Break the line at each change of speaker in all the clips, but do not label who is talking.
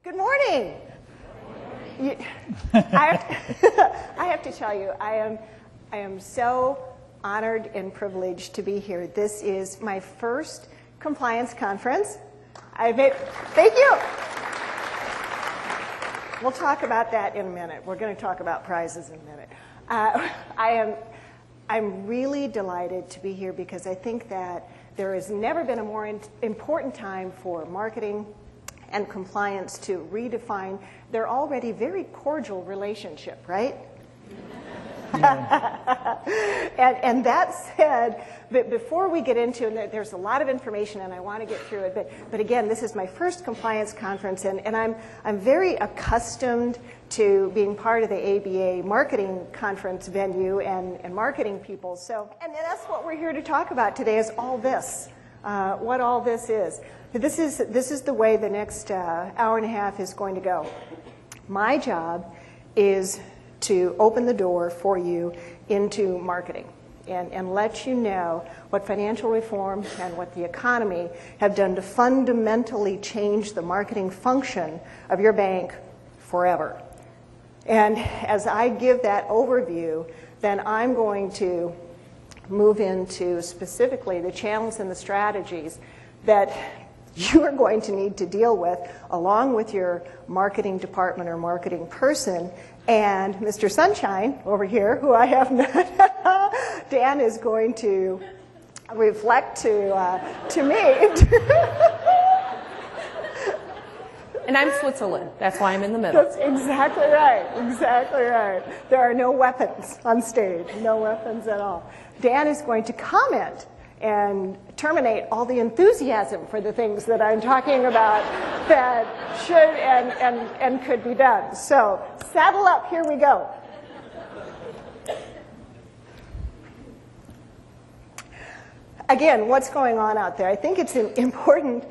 Good morning. I have to tell you, I am so honored and privileged to be here. This is my first compliance conference. Thank you. We'll talk about that in a minute. We're going to talk about prizes in a minute. I'm really delighted to be here because I think that there has never been a more important time for marketing and compliance to redefine their already very cordial relationship, right? Yeah. and that said, but before we get into it, there's a lot of information and I want to get through it, but again, this is my first compliance conference and I'm very accustomed to being part of the ABA marketing conference venue and marketing people. So, and that's what we're here to talk about today is all this, what all this is. This is the way the next hour and a half is going to go. My job is to open the door for you into marketing and let you know what financial reform and what the economy have done to fundamentally change the marketing function of your bank forever. And as I give that overview, then I'm going to move into specifically the channels and the strategies that you are going to need to deal with along with your marketing department or marketing person. And Mr. Sunshine over here, who I have met, Dan is going to reflect to me.
And I'm Switzerland. That's why I'm in the middle.
That's exactly right. Exactly right. There are no weapons on stage. No weapons at all. Dan is going to comment and terminate all the enthusiasm for the things that I'm talking about that should and could be done. So saddle up, here we go. Again, what's going on out there? I think it's important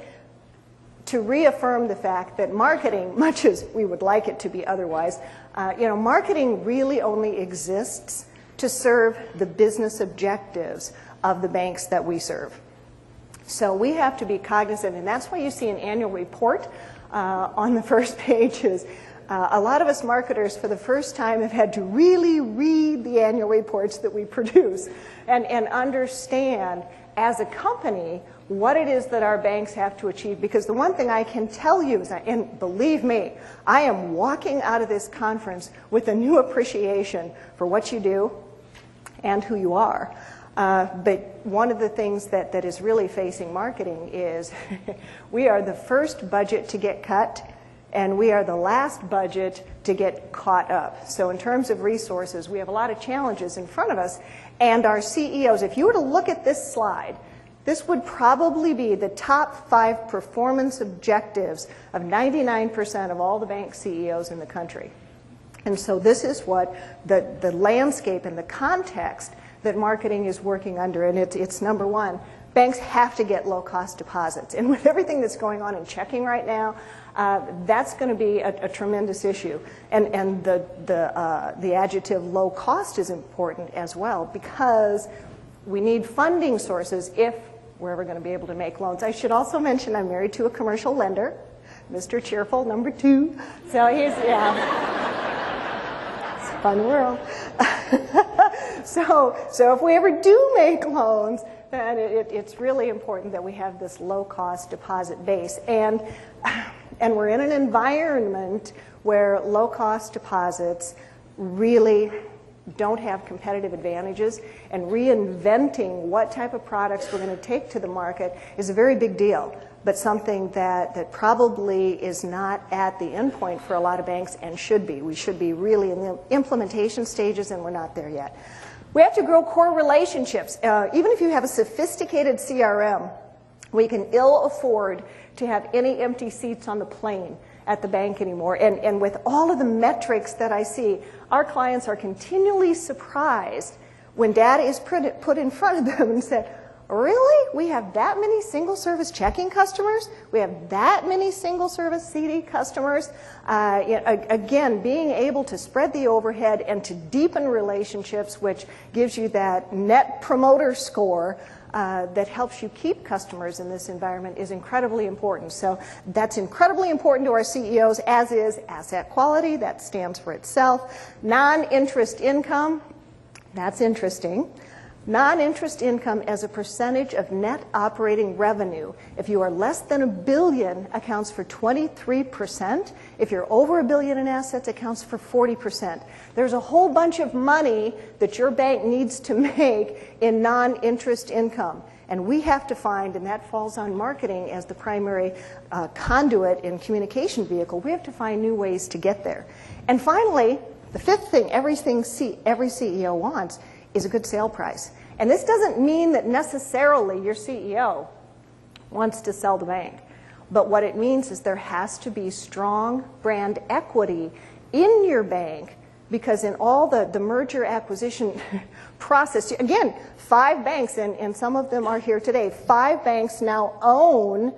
to reaffirm the fact that marketing, much as we would like it to be otherwise, marketing really only exists to serve the business objectives of the banks that we serve. So we have to be cognizant, and that's why you see an annual report on the first page. Is a lot of us marketers for the first time have had to really read the annual reports that we produce and understand as a company what it is that our banks have to achieve. Because the one thing I can tell you is, and believe me, I am walking out of this conference with a new appreciation for what you do and who you are. But one of the things that is really facing marketing is we are the first budget to get cut, and we are the last budget to get caught up. So in terms of resources, we have a lot of challenges in front of us. And our CEOs, if you were to look at this slide, this would probably be the top 5 performance objectives of 99% of all the bank CEOs in the country. And so this is what the landscape and the context that marketing is working under, and it's number one. Banks have to get low-cost deposits, and with everything that's going on in checking right now, that's going to be a tremendous issue. And the adjective low cost is important as well because we need funding sources if we're ever going to be able to make loans. I should also mention I'm married to a commercial lender, Mr. Cheerful, number 2. So he's it's a fun world. So if we ever do make loans, then it's really important that we have this low-cost deposit base. And we're in an environment where low-cost deposits really don't have competitive advantages, and reinventing what type of products we're going to take to the market is a very big deal, but something that probably is not at the end point for a lot of banks and should be. We should be really in the implementation stages, and we're not there yet. We have to grow core relationships. Even if you have a sophisticated CRM, we can ill afford to have any empty seats on the plane at the bank anymore. And with all of the metrics that I see, our clients are continually surprised when data is put in front of them and said, really? We have that many single service checking customers? We have that many single service CD customers? Again, being able to spread the overhead and to deepen relationships, which gives you that net promoter score, that helps you keep customers in this environment is incredibly important. So that's incredibly important to our CEOs, as is asset quality. That stands for itself. Non-interest income, that's interesting. Non-interest income as a percentage of net operating revenue. If you are less than $1 billion, accounts for 23%. If you're over $1 billion in assets, accounts for 40%. There's a whole bunch of money that your bank needs to make in non-interest income. And we have to find, and that falls on marketing as the primary conduit and communication vehicle, we have to find new ways to get there. And finally, the fifth thing, every CEO wants is a good sale price. And this doesn't mean that necessarily your CEO wants to sell the bank. But what it means is there has to be strong brand equity in your bank, because in all the merger acquisition process, again, 5 banks, and some of them are here today, 5 banks now own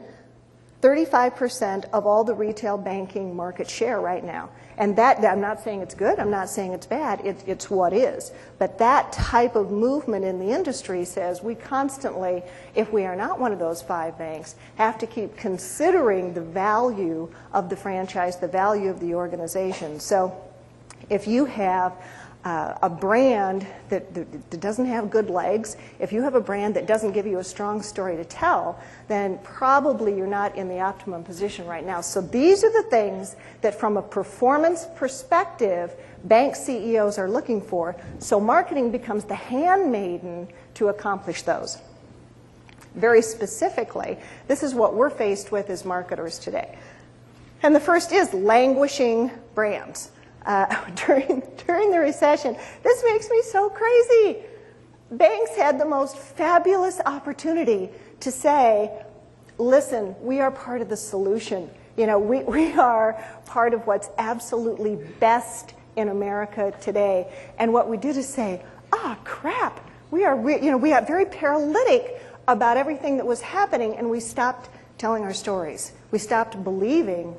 35% of all the retail banking market share right now. And that, I'm not saying it's good, I'm not saying it's bad, it's what is. But that type of movement in the industry says we constantly, if we are not one of those 5 banks, have to keep considering the value of the franchise, the value of the organization. So if you have a brand that doesn't have good legs, if you have a brand that doesn't give you a strong story to tell, then probably you're not in the optimum position right now. So these are the things that from a performance perspective, bank CEOs are looking for. So marketing becomes the handmaiden to accomplish those. Very specifically, this is what we're faced with as marketers today. And the first is languishing brands. During the recession, this makes me so crazy. Banks had the most fabulous opportunity to say, listen, we are part of the solution. You know, we are part of what's absolutely best in America today. And what we did is say, crap, we got very paralytic about everything that was happening, and we stopped telling our stories. We stopped believing,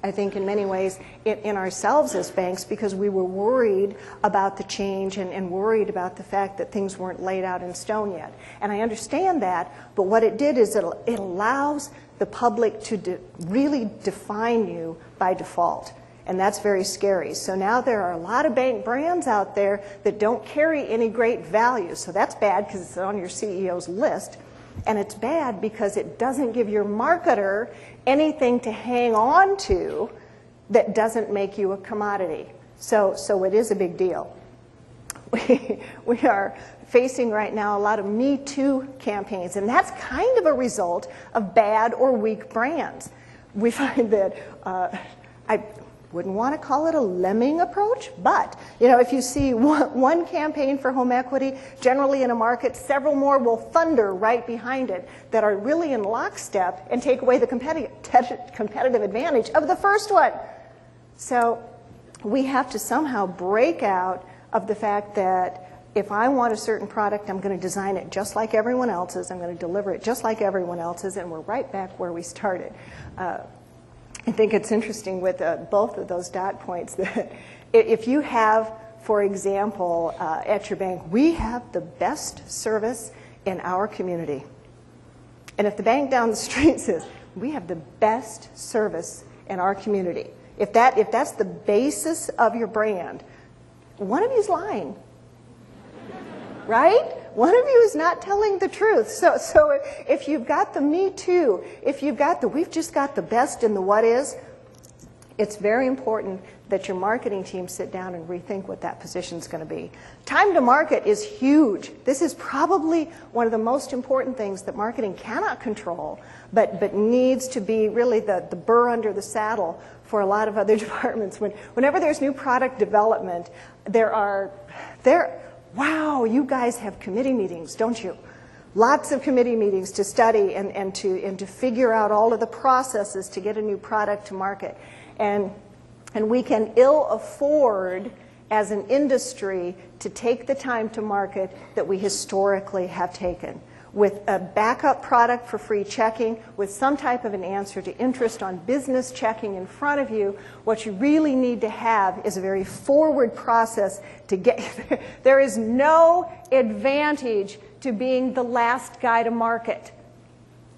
I think in many ways, in ourselves as banks, because we were worried about the change and worried about the fact that things weren't laid out in stone yet. And I understand that, but what it did is it allows the public to really define you by default. And that's very scary. So now there are a lot of bank brands out there that don't carry any great value. So that's bad because it's on your CEO's list. And it's bad because it doesn't give your marketer anything to hang on to that doesn't make you a commodity. So it is a big deal. We are facing right now a lot of Me Too campaigns, and that's kind of a result of bad or weak brands. We find that, I wouldn't want to call it a lemming approach, but if you see one campaign for home equity, generally in a market, several more will thunder right behind it that are really in lockstep and take away the competitive advantage of the first one. So we have to somehow break out of the fact that if I want a certain product, I'm going to design it just like everyone else's, I'm going to deliver it just like everyone else's, and we're right back where we started. I think it's interesting with both of those dot points that if you have, for example, at your bank, we have the best service in our community. And if the bank down the street says, we have the best service in our community, if that's the basis of your brand, one of you's lying, right? One of you is not telling the truth. So if you've got the Me Too, if you've got the we've just got the best in the what is, it's very important that your marketing team sit down and rethink what that position is going to be. Time to market is huge. This is probably one of the most important things that marketing cannot control, but needs to be really the burr under the saddle for a lot of other departments. Whenever there's new product development, wow, you guys have committee meetings, don't you? Lots of committee meetings to study and to figure out all of the processes to get a new product to market. And we can ill afford as an industry to take the time to market that we historically have taken. with a backup product for free checking, with some type of an answer to interest on business checking in front of you, what you really need to have is a very forward process to get. There is no advantage to being the last guy to market.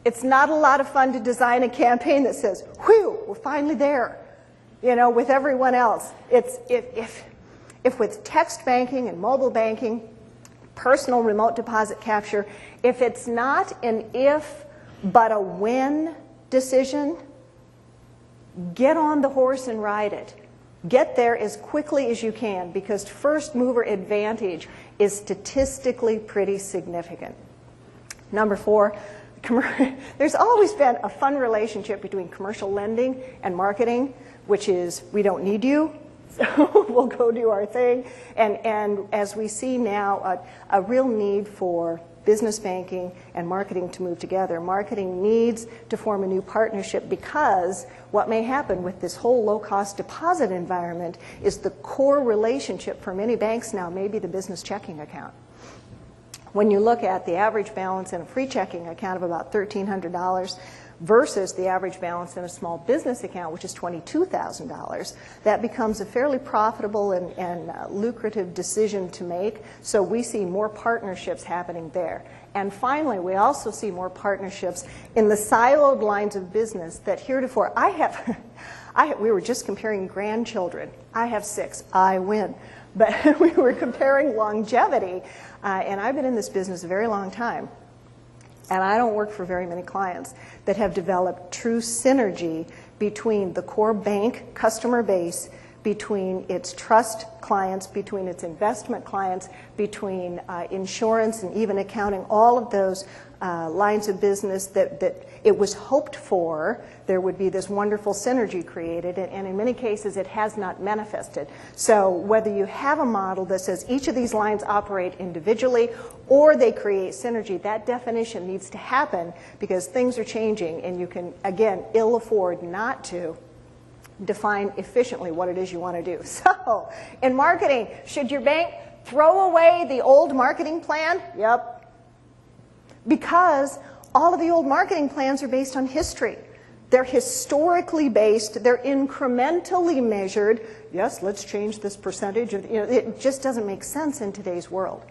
It's not a lot of fun to design a campaign that says, whew, we're finally there, you know, with everyone else. It's, if with text banking and mobile banking, personal remote deposit capture, if it's not an if but a when decision, get on the horse and ride it. Get there as quickly as you can, because first mover advantage is statistically pretty significant. Number 4, there's always been a fun relationship between commercial lending and marketing, which is we don't need you, so we'll go do our thing. And as we see now, a real need for business banking and marketing to move together. Marketing needs to form a new partnership, because what may happen with this whole low-cost deposit environment is the core relationship for many banks now may be the business checking account. When you look at the average balance in a free checking account of about $1,300 versus the average balance in a small business account, which is $22,000, that becomes a fairly profitable and lucrative decision to make. So we see more partnerships happening there. And finally, we also see more partnerships in the siloed lines of business that heretofore we were just comparing grandchildren. I have 6. I win. But we were comparing longevity, and I've been in this business a very long time. And I don't work for very many clients that have developed true synergy between the core bank customer base, between its trust clients, between its investment clients, between insurance and even accounting, all of those lines of business that it was hoped for. There would be this wonderful synergy created, and in many cases it has not manifested. So whether you have a model that says each of these lines operate individually or they create synergy, that definition needs to happen, because things are changing and you can, again, ill afford not to define efficiently what it is you want to do. So in marketing, should your bank throw away the old marketing plan? Yep. Because all of the old marketing plans are based on history. They're historically based. They're incrementally measured. Yes, let's change this percentage. It just doesn't make sense in today's world.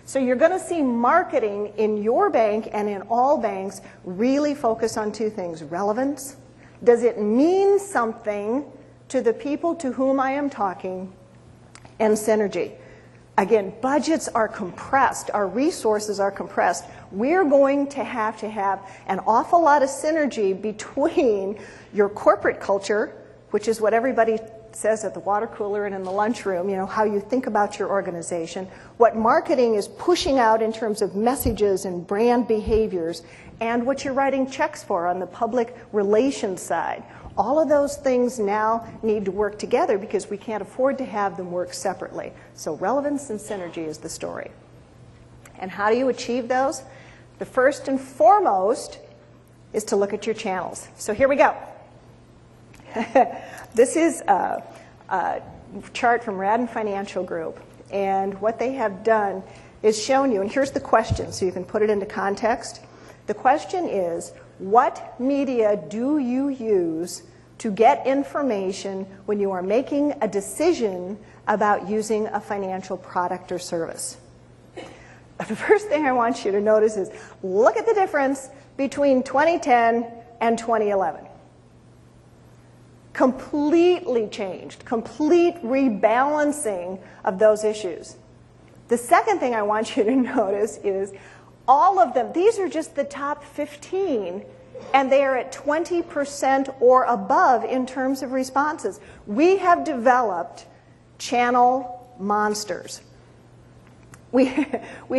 So you're going to see marketing in your bank and in all banks really focus on 2 things. Relevance. Does it mean something to the people to whom I am talking? And synergy. Again, budgets are compressed. Our resources are compressed. We're going to have an awful lot of synergy between your corporate culture, which is what everybody says at the water cooler and in the lunchroom, you know, how you think about your organization, what marketing is pushing out in terms of messages and brand behaviors, and what you're writing checks for on the public relations side. All of those things now need to work together because we can't afford to have them work separately. So relevance and synergy is the story. And how do you achieve those? The first and foremost is to look at your channels. So here we go. This is a chart from Radin Financial Group. And what they have done is shown you, and here's the question so you can put it into context. The question is, what media do you use to get information when you are making a decision about using a financial product or service? The first thing I want you to notice is look at the difference between 2010 and 2011. Completely changed, complete rebalancing of those issues. The second thing I want you to notice is all of them, these are just the top 15, and they are at 20% or above in terms of responses. We have developed channel monsters. We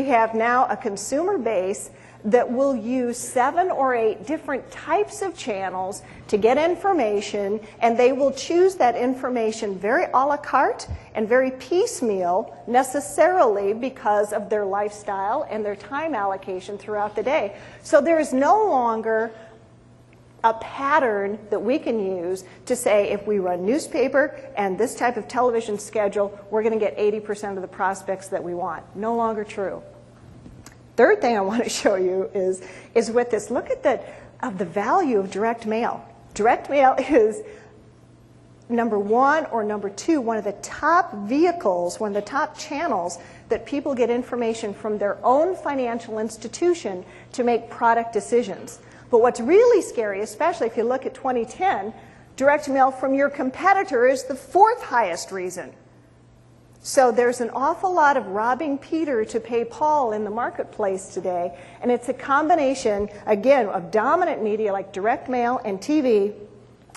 have now a consumer base that will use 7 or 8 different types of channels to get information, and they will choose that information very a la carte and very piecemeal, necessarily because of their lifestyle and their time allocation throughout the day. So there is no longer a pattern that we can use to say if we run newspaper and this type of television schedule, we're going to get 80% of the prospects that we want. No longer true. Third thing I want to show you is with this. Look at the value of direct mail. Direct mail is number one or number two, one of the top vehicles, one of the top channels that people get information from their own financial institution to make product decisions. But what's really scary, especially if you look at 2010, direct mail from your competitor is the fourth highest reason. So there's an awful lot of robbing Peter to pay Paul in the marketplace today, and it's a combination, again, of dominant media like direct mail and TV.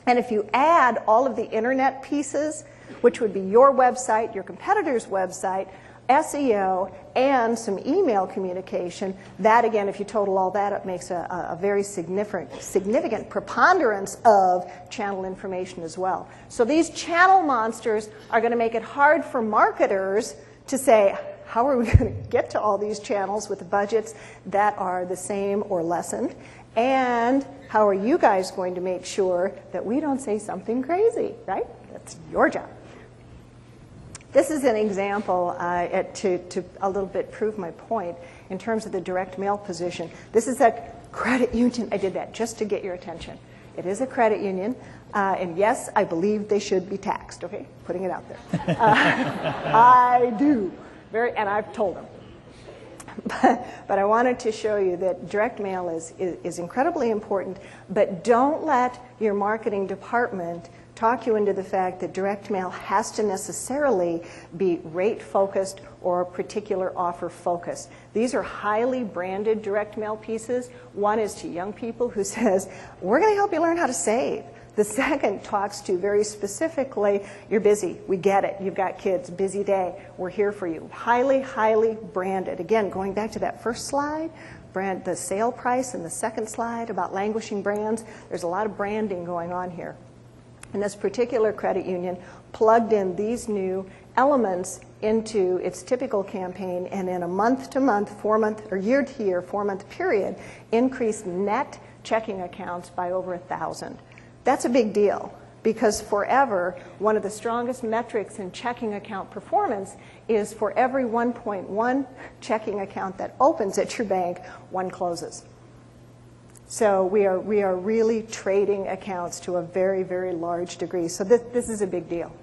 And if you add all of the internet pieces, which would be your website, your competitor's website, SEO, and some email communication, that again, if you total all that up, makes a very significant preponderance of channel information as well. So these channel monsters are going to make it hard for marketers to say, how are we going to get to all these channels with the budgets that are the same or lessened? And how are you guys going to make sure that we don't say something crazy, right? That's your job. This is an example to a little bit prove my point in terms of the direct mail position. This is a credit union. I did that just to get your attention. It is a credit union, and yes, I believe they should be taxed, okay? Putting it out there. I do, and I've told them. But I wanted to show you that direct mail is incredibly important, but don't let your marketing department talk you into the fact that direct mail has to necessarily be rate-focused or particular offer-focused. These are highly branded direct mail pieces. One is to young people who says, we're going to help you learn how to save. The second talks to very specifically, you're busy, we get it, you've got kids, busy day, we're here for you. Highly, highly branded. Again, going back to that first slide, the sale price, and the second slide about languishing brands, there's a lot of branding going on here. And this particular credit union plugged in these new elements into its typical campaign, and in a month-to-month, 4-month, or year-to-year, 4-month period, increased net checking accounts by over 1,000. That's a big deal, because forever, one of the strongest metrics in checking account performance is for every 1.1 checking account that opens at your bank, one closes. So we are really trading accounts to a very, very large degree. So this is a big deal.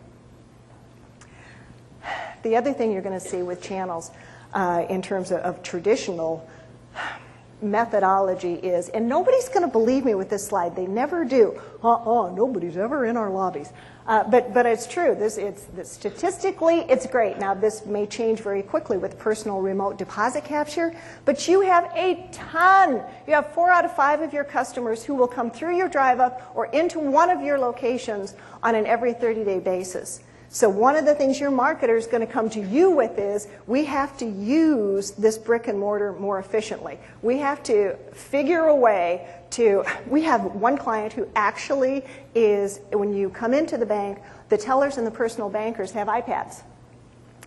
The other thing you're going to see with channels in terms of traditional methodology is, and nobody's going to believe me with this slide, they never do. Nobody's ever in our lobbies. But it's true. Statistically, it's great. Now, this may change very quickly with personal remote deposit capture, but you have a ton. You have 4 out of 5 of your customers who will come through your drive-up or into one of your locations on an every 30-day basis. So one of the things your marketer is going to come to you with is, we have to use this brick and mortar more efficiently. We have to figure a way to, we have one client who actually is, when you come into the bank, the tellers and the personal bankers have iPads.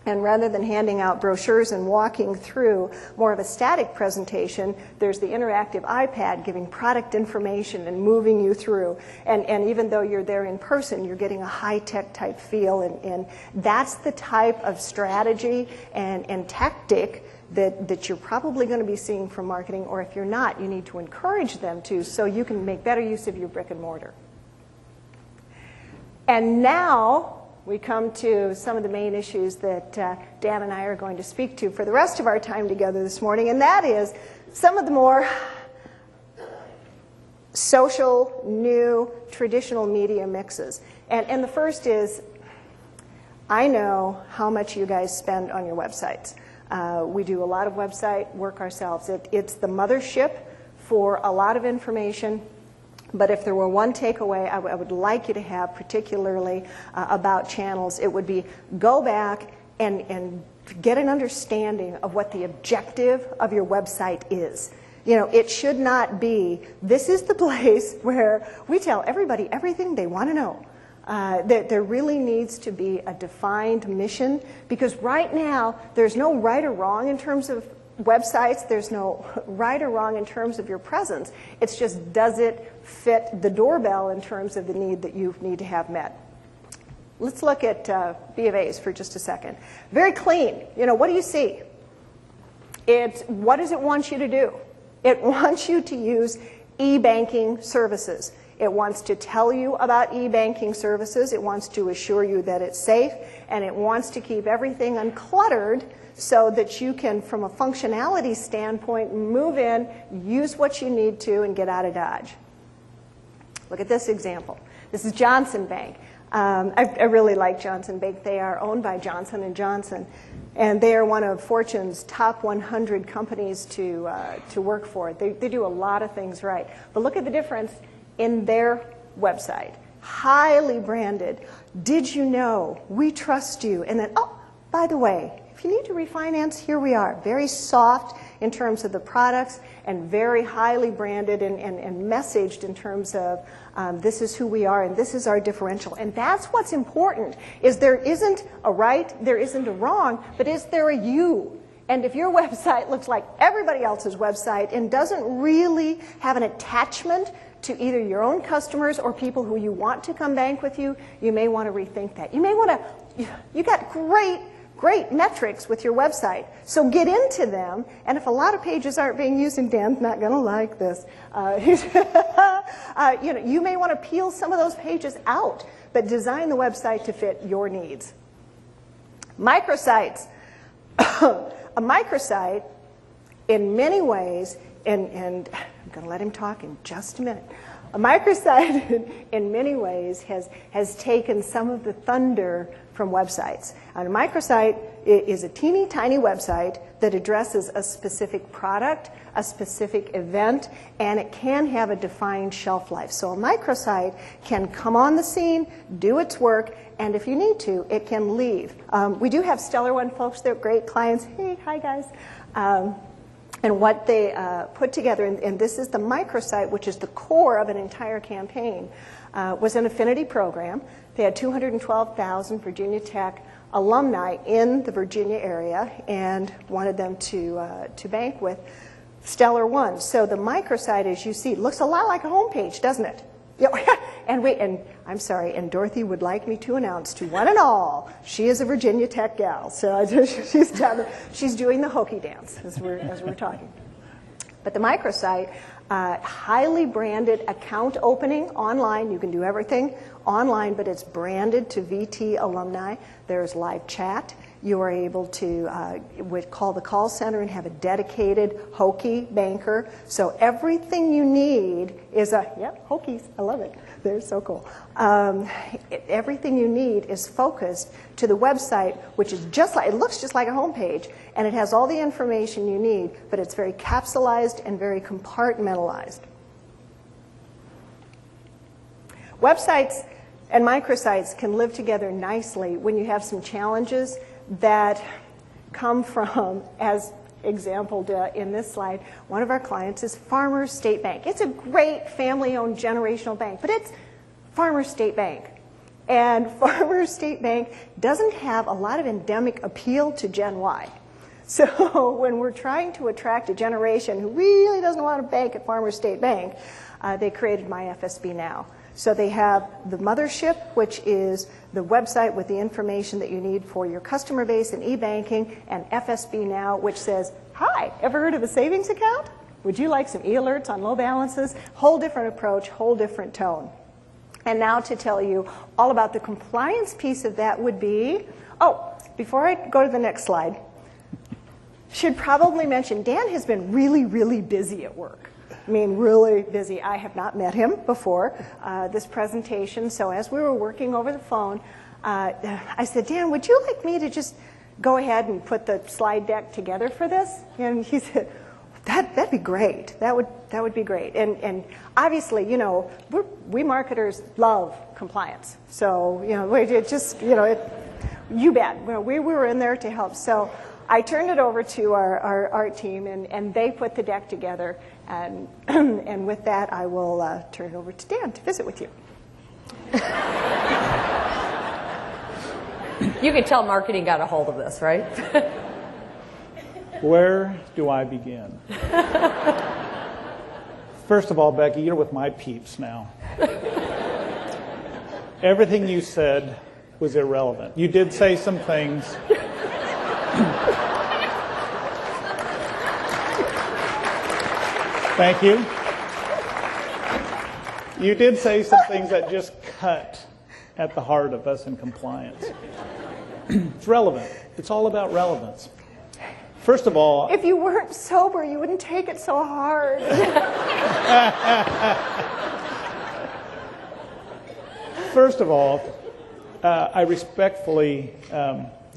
And rather than handing out brochures and walking through more of a static presentation, there's the interactive iPad giving product information and moving you through. And even though you're there in person, you're getting a high-tech type feel. And that's the type of strategy and tactic that you're probably going to be seeing from marketing. Or if you're not, you need to encourage them to, so you can make better use of your brick and mortar. And now we come to some of the main issues that Dan and I are going to speak to for the rest of our time together this morning, and that is some of the more social, new, traditional media mixes. And the first is, I know how much you guys spend on your websites. We do a lot of website work ourselves. It's the mothership for a lot of information. But if there were one takeaway I would like you to have, particularly about channels, it would be go back and get an understanding of what the objective of your website is. You know, it should not be, this is the place where we tell everybody everything they want to know. There really needs to be a defined mission, because right now there's no right or wrong in terms of websites. There's no right or wrong in terms of your presence. It's just, does it fit the doorbell in terms of the need that you need to have met? Let's look at B of A's for just a second. Very clean. You know, what do you see? What does it want you to do? It wants you to use e-banking services. It wants to tell you about e-banking services. It wants to assure you that it's safe, and it wants to keep everything uncluttered so that you can, from a functionality standpoint, move in, use what you need to, and get out of Dodge. Look at this example. This is Johnson Bank. I really like Johnson Bank. They are owned by Johnson & Johnson, and they are one of Fortune's top 100 companies to work for. They do a lot of things right. But look at the difference in their website. Highly branded. Did you know? We trust you. And then, oh, by the way, if you need to refinance, here we are. Very soft in terms of the products and very highly branded and messaged in terms of this is who we are and this is our differential. And that's what's important, is there isn't a right, there isn't a wrong, but is there a you? And if your website looks like everybody else's website and doesn't really have an attachment to either your own customers or people who you want to come bank with you, you may want to rethink that. You may want to, you got great metrics with your website. So get into them, and if a lot of pages aren't being used, and Dan's not going to like this, you may want to peel some of those pages out, but design the website to fit your needs. Microsites. A microsite, in many ways, and I'm going to let him talk in just a minute. A microsite, in many ways, has taken some of the thunder from websites. And a microsite is a teeny tiny website that addresses a specific product, a specific event, and it can have a defined shelf life. So a microsite can come on the scene, do its work, and if you need to, it can leave. We do have Stellar One folks, they're great clients. Hey, hi guys. And what they put together, and this is the microsite, which is the core of an entire campaign, was an affinity program. They had 212,000 Virginia Tech alumni in the Virginia area and wanted them to bank with Stellar One. So the microsite, as you see, looks a lot like a homepage, doesn't it? And I'm sorry, and Dorothy would like me to announce to one and all, she is a Virginia Tech gal. So she's doing the hokey dance as we're talking. But the microsite, highly branded account opening online. You can do everything online, but it's branded to VT alumni. There's live chat. You are able to call the call center and have a dedicated Hokie banker. So everything you need is Hokies. I love it. They're so cool. Everything you need is focused to the website, which is it looks just like a homepage, and it has all the information you need, but it's very capsulized and very compartmentalized. Websites and microsites can live together nicely when you have some challenges that come from, as exampled in this slide, one of our clients is Farmers State Bank. It's a great family-owned generational bank, but it's Farmers State Bank. And Farmers State Bank doesn't have a lot of endemic appeal to Gen Y. So when we're trying to attract a generation who really doesn't want to bank at Farmers State Bank, they created My FSB Now. So they have the mothership, which is the website with the information that you need for your customer base and e-banking, and FSB Now, which says, hi, ever heard of a savings account? Would you like some e-alerts on low balances? Whole different approach, whole different tone. And now to tell you all about the compliance piece of that would be, before I go to the next slide, should probably mention Dan has been really, really busy at work. I mean, really busy. I have not met him before this presentation, so as we were working over the phone, I said, Dan, would you like me to just go ahead and put the slide deck together for this? And he said, that'd be great. That would be great. And obviously, we marketers love compliance. So, you bet. We were in there to help. So I turned it over to our art team, and they put the deck together. And with that, I will turn it over to Dan to visit with you.
You can tell marketing got a hold of this, right?
Where do I begin? First of all, Becki, you're with my peeps now. Everything you said was irrelevant. You did say some things. Thank you. You did say some things that just cut at the heart of us in compliance. It's relevant. It's all about relevance. First of all,
If you weren't sober, you wouldn't take it so hard.
first of all, I respectfully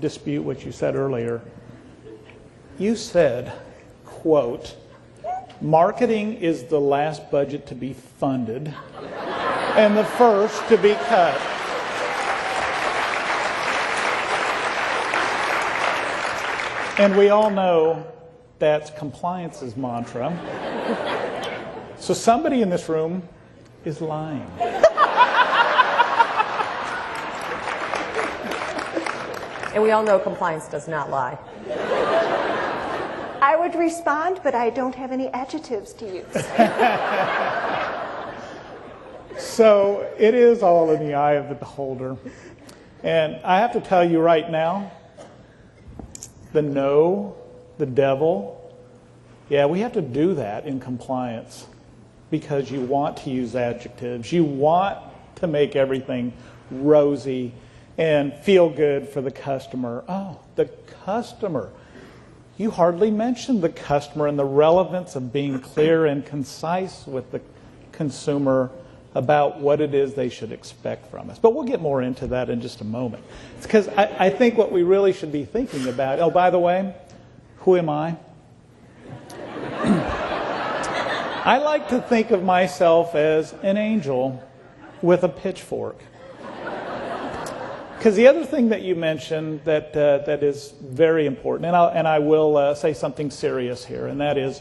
dispute what you said earlier. You said, quote, marketing is the last budget to be funded and the first to be cut. And we all know that's compliance's mantra. So somebody in this room is lying.
And we all know compliance does not lie.
I would respond, but I don't have any adjectives to use.
So it is all in the eye of the beholder. And I have to tell you right now, the devil, yeah, we have to do that in compliance because you want to use adjectives. You want to make everything rosy and feel good for the customer. Oh, the customer. You hardly mentioned the customer and the relevance of being clear and concise with the consumer about what it is they should expect from us. But we'll get more into that in just a moment. It's because I think what we really should be thinking about, oh, by the way, who am I? I like to think of myself as an angel with a pitchfork. Because the other thing that you mentioned that is very important, and I will say something serious here, and that is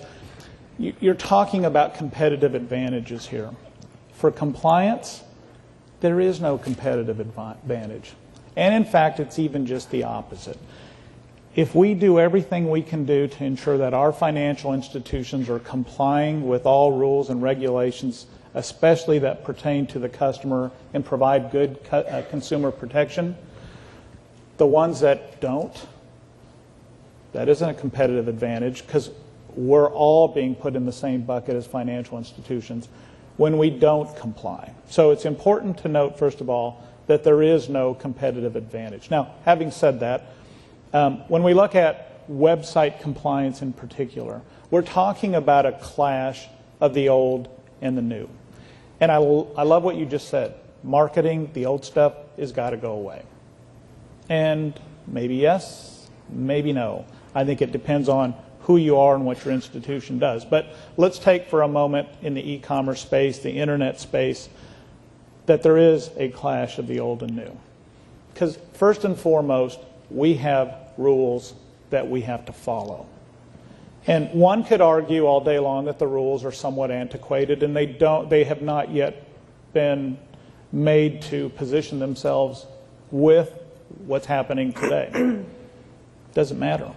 you're talking about competitive advantages here. For compliance, there is no competitive advantage. And in fact, it's even just the opposite. If we do everything we can do to ensure that our financial institutions are complying with all rules and regulations, especially that pertain to the customer and provide good consumer protection, the ones that don't, that isn't a competitive advantage because we're all being put in the same bucket as financial institutions when we don't comply. So it's important to note, first of all, that there is no competitive advantage. Now, having said that, when we look at website compliance in particular, we're talking about a clash of the old and the new. And I love what you just said. Marketing, the old stuff, has got to go away. And maybe yes, maybe no. I think it depends on who you are and what your institution does. But let's take for a moment in the e-commerce space, the internet space, that there is a clash of the old and new. Because first and foremost, we have rules that we have to follow. And one could argue all day long that the rules are somewhat antiquated and they have not yet been made to position themselves with what's happening today. Doesn't matter.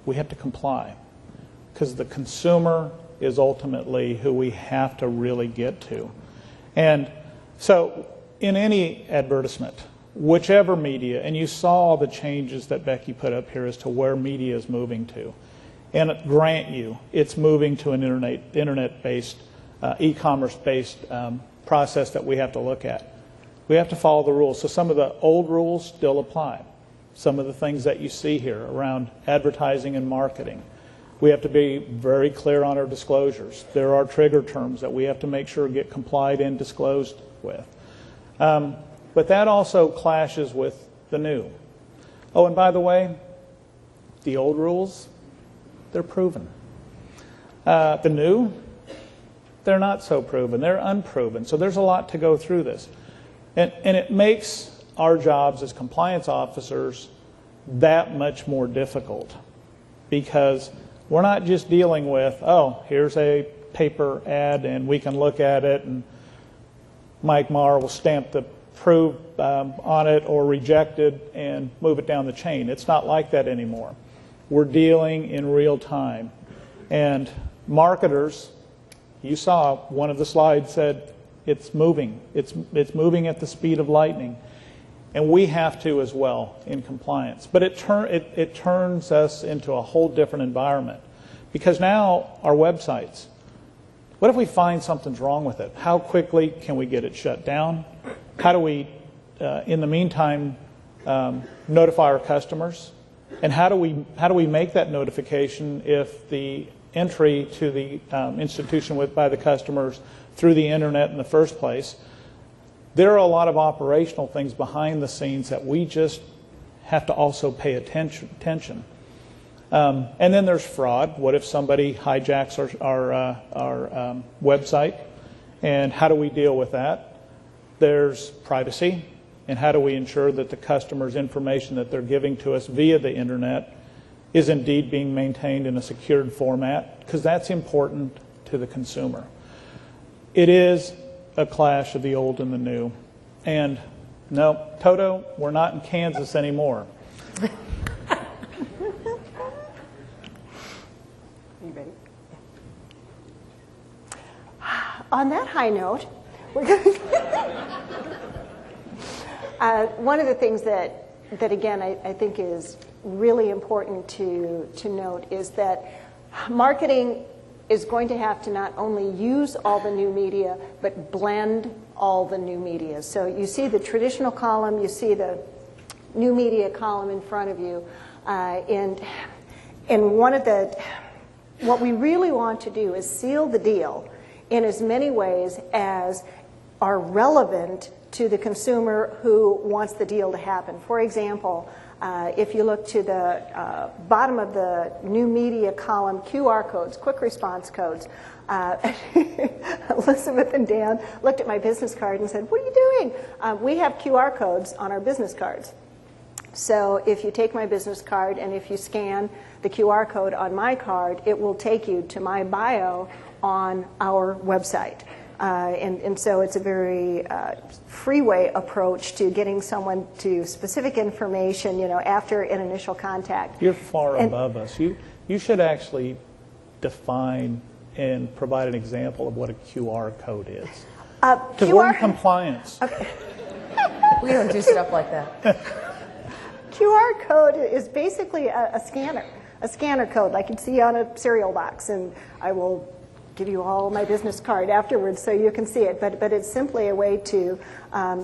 We have to comply because the consumer is ultimately who we have to really get to. And so in any advertisement, whichever media, and you saw the changes that Becki put up here as to where media is moving to. And grant you, it's moving to an internet-based, e-commerce-based process that we have to look at. We have to follow the rules. So some of the old rules still apply. Some of the things that you see here around advertising and marketing. We have to be very clear on our disclosures. There are trigger terms that we have to make sure get complied and disclosed with. But that also clashes with the new. Oh, and by the way, the old rules, they're proven. The new, they're not so proven. They're unproven. So there's a lot to go through this. And it makes our jobs as compliance officers that much more difficult because we're not just dealing with, oh, here's a paper ad and we can look at it and Mike Marr will stamp the prove on it or rejected and move it down the chain. It's not like that anymore. We're dealing in real time. And marketers, you saw one of the slides said it's moving. It's moving at the speed of lightning. And we have to as well in compliance. But it turns us into a whole different environment. Because now our websites, What if we find something's wrong with it? How quickly can we get it shut down? How do we, in the meantime, notify our customers? And how do we make that notification if the entry to the institution by the customers through the internet in the first place? There are a lot of operational things behind the scenes that we just have to also pay attention. And then there's fraud. What if somebody hijacks our website? And how do we deal with that? There's privacy. And how do we ensure that the customer's information that they're giving to us via the internet is indeed being maintained in a secured format? Because that's important to the consumer. It is a clash of the old and the new. And no, Toto, we're not in Kansas anymore.
You ready? On that high note, we're going one of the things that again, I think is really important to note is that marketing is going to have to not only use all the new media, but blend all the new media. So you see the traditional column, you see the new media column in front of you, and what we really want to do is seal the deal in as many ways as are relevant to the consumer who wants the deal to happen. For example, if you look to the bottom of the new media column, QR codes, quick response codes. Elizabeth and Dan looked at my business card and said, "What are you doing?" We have QR codes on our business cards. So if you take my business card and if you scan the QR code on my card, it will take you to my bio on our website. And so it's a very freeway approach to getting someone to specific information, after an initial contact.
You're far above us. You should actually define and provide an example of what a QR code is. Because we're in compliance.
Okay.
We don't do stuff like that.
QR code is basically a scanner code like you'd see on a cereal box, and I will give you all my business card afterwards so you can see it. But it's simply a way to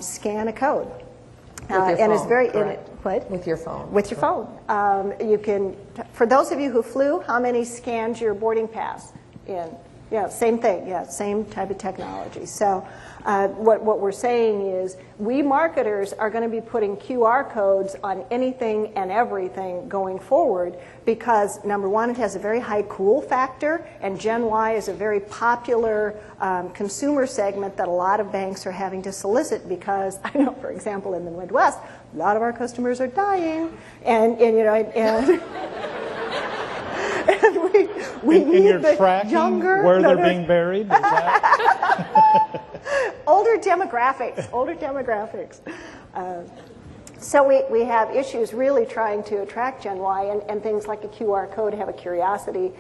scan a code. And it's very what?
With your phone.
With your phone. You can. For those of you who flew, how many scanned your boarding pass in? Yeah, same thing. Yeah, same type of technology. So what we're saying is we marketers are going to be putting QR codes on anything and everything going forward because, number one, it has a very high cool factor, and Gen Y is a very popular consumer segment that a lot of banks are having to solicit because I know, for example, in the Midwest, a lot of our customers are dying, and we need
you're
the
tracking
younger,
where they're being buried? Is that?
older demographics. So we have issues really trying to attract Gen Y, and things like a QR code have a curiosity